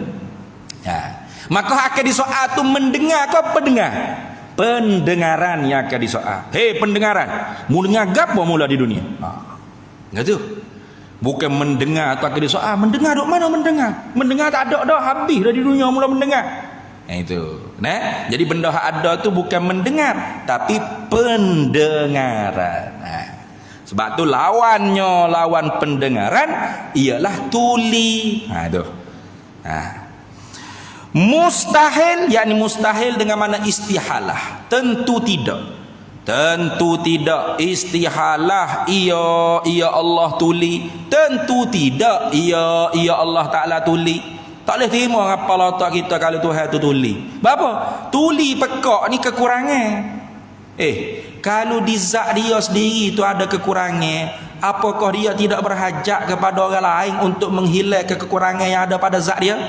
Maka akan disoal tu mendengar ke pendengar? Pendengaran yang akan disoal. Hei pendengaran, mu dengar gapo mula di dunia? Gitu. Bukan mendengar atau akan disoal. Mendengar dok mana mendengar? Mendengar tak ada dah, habis dah di dunia mula mendengar. Itu. Jadi benda yang ada tu bukan mendengar, tapi pendengaran. Sebab tu lawan pendengaran ialah tuli. Itu. Mustahil, yakni mustahil dengan makna istihalah. Tentu tidak. Istihalah ia Allah tuli. Tentu tidak ia Allah Taala tuli. Tak boleh terima apa letak kita kalau Tuhan tu tuli. Apa? Tuli pekak ni kekurangan. Kalau di zat dia sendiri tu ada kekurangan, apakah dia tidak berhajat kepada orang lain untuk menghilangkan kekurangan yang ada pada zat dia?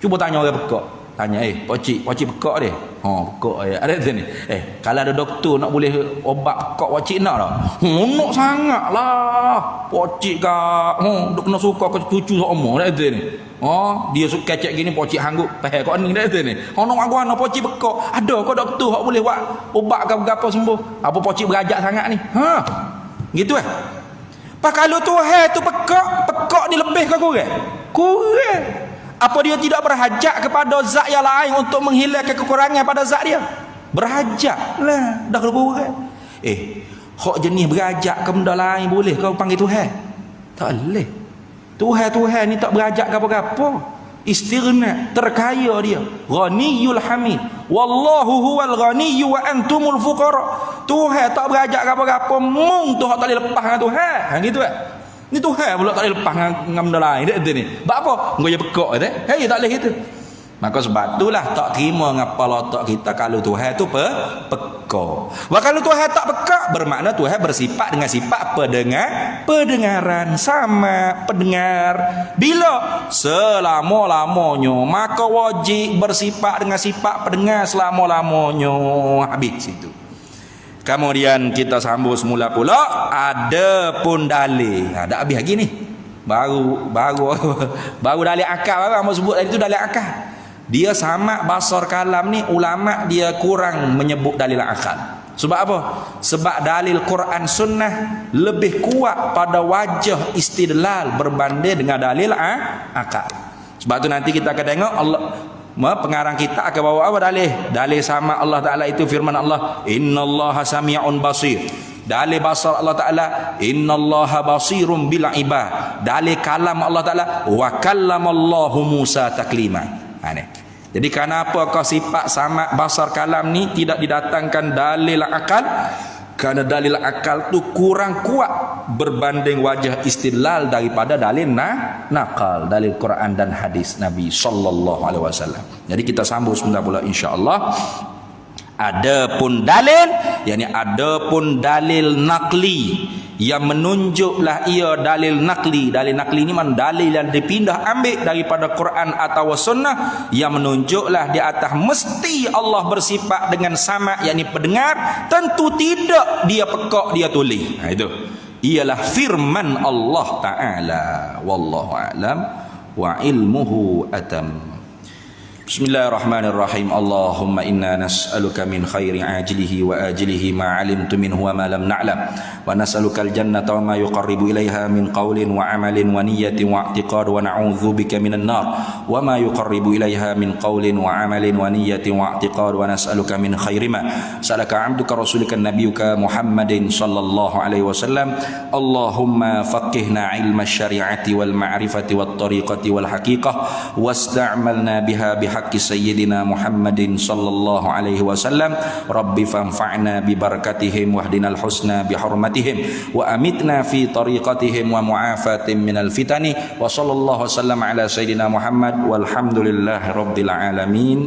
Cuba tanya orang pekak. Tanya, pocik pekak dia. Pekak ya. Ada tu ni. Kalau ada doktor nak boleh obat pekak pocik nak tak? Nak sangatlah. Pocik kak. Duk kena suka ke cucu sama. Ada tu ni. Dia suka kecek gini pocik hanggup. Pahal kau ni ada tu ni. Nak aku nak pocik pekak. Ada kau doktor hak boleh buat obat ke apa sembuh. Apa pocik berajak sangat ni? Gitu Pak kalau Tuhan tu pekak ni lebih ke kurang? Kurang. Apa dia tidak berhajat kepada zat yang lain untuk menghilangkan kekurangan pada zat dia? Berhajat lah. Dah kurang. Hak jenis berhajat ke benda lain boleh kau panggil Tuhan? Tak boleh. Tuhan ni tak berhajat ke apa-apa. Istighna, terkaya dia. Ghaniyul hamid. Wallahu huwal ghaniyyu wa antumul fuqara. Tuhan tak berhajat ke apa-apa. Mung tu hak tak boleh lepas dengan Tuhan. Gitu Ni Tuhan pula tak boleh lepas dengan benda lain dia ni. Sebab apa? Engkau je pekak dia. Tak boleh gitu. Maka sebab itulah tak terima ngapa letak kita kalau Tuhan tu pekak. Kalau Tuhan tak pekak bermakna Tuhan bersifat dengan sifat pendengaran sama pendengar. Bila selama-lamanya, maka wajib bersifat dengan sifat pendengar selama-lamanya. Habis itu. Kemudian kita sambung semula pula, ada pun dalil. Dah habis lagi ni. Baru dalil akal apa sebut tadi tu dalil akal. Dia sama basar kalam ni ulama dia kurang menyebut dalil akal. Sebab apa? Sebab dalil Quran sunnah lebih kuat pada wajah istidlal berbanding dengan dalil akal. Sebab tu nanti kita akan tengok pengarang kita akan bawa apa dalil sama Allah Ta'ala itu firman Allah, innallaha sami'un basir. Dalil basar Allah Ta'ala, innallaha basirum bil ibad. Dalil kalam Allah Ta'ala, wa kallamallahu Musa taklima. Jadi kenapa kau sifat sama basar kalam ni tidak didatangkan dalil akal? Kerana dalil akal tu kurang kuat berbanding wajah istidlal daripada dalil nakal, dalil Quran dan hadis Nabi sallallahu alaihi wasallam. Jadi kita sambung sebentar pula insya-Allah. Adapun dalil, yakni adapun dalil nakli yang menunjuklah ia dalil nakli. Dalil nakli ni mana dalil yang dipindah ambil daripada Quran atau sunnah, yang menunjuklah di atas mesti Allah bersifat dengan sama, yakni pendengar, tentu tidak dia pekak, dia tuli. Itu ialah firman Allah Ta'ala. Wallahu a'lam wa ilmuhu atam. Bismillahirrahmanirrahim. Allahumma inna nas'aluka min khairi ajilihi wa ajilihi ma 'alimtu minhu wa ma lam na'lam, wa nas'aluka al-jannata wa ma yuqarribu ilaiha min qawlin wa 'amalin wa niyyatin wa i'tiqad, wa na'udzubika minan nar wa ma yuqarribu ilaiha min qawlin wa 'amalin wa niyyatin wa i'tiqad, wa nas'aluka min khairi ma sa'alaka 'abduka rasulika nabiyyuka Muhammadin sallallahu alaihi wasallam. Allahumma faqihna 'ilma asy-syari'ati wal ma'rifati wat tariqati wal haqiqah wasta'malna biha haqqi sayyidina Muhammadin sallallahu alaihi wasallam. Rabbi fanfa'na bi barakatihim wahdinal husna bi hurmatihim wa amitna fi tariqatihim wa mu'afatin minal fitani. Wa sallallahu wasallam ala sayyidina Muhammad walhamdulillahi rabbil alamin.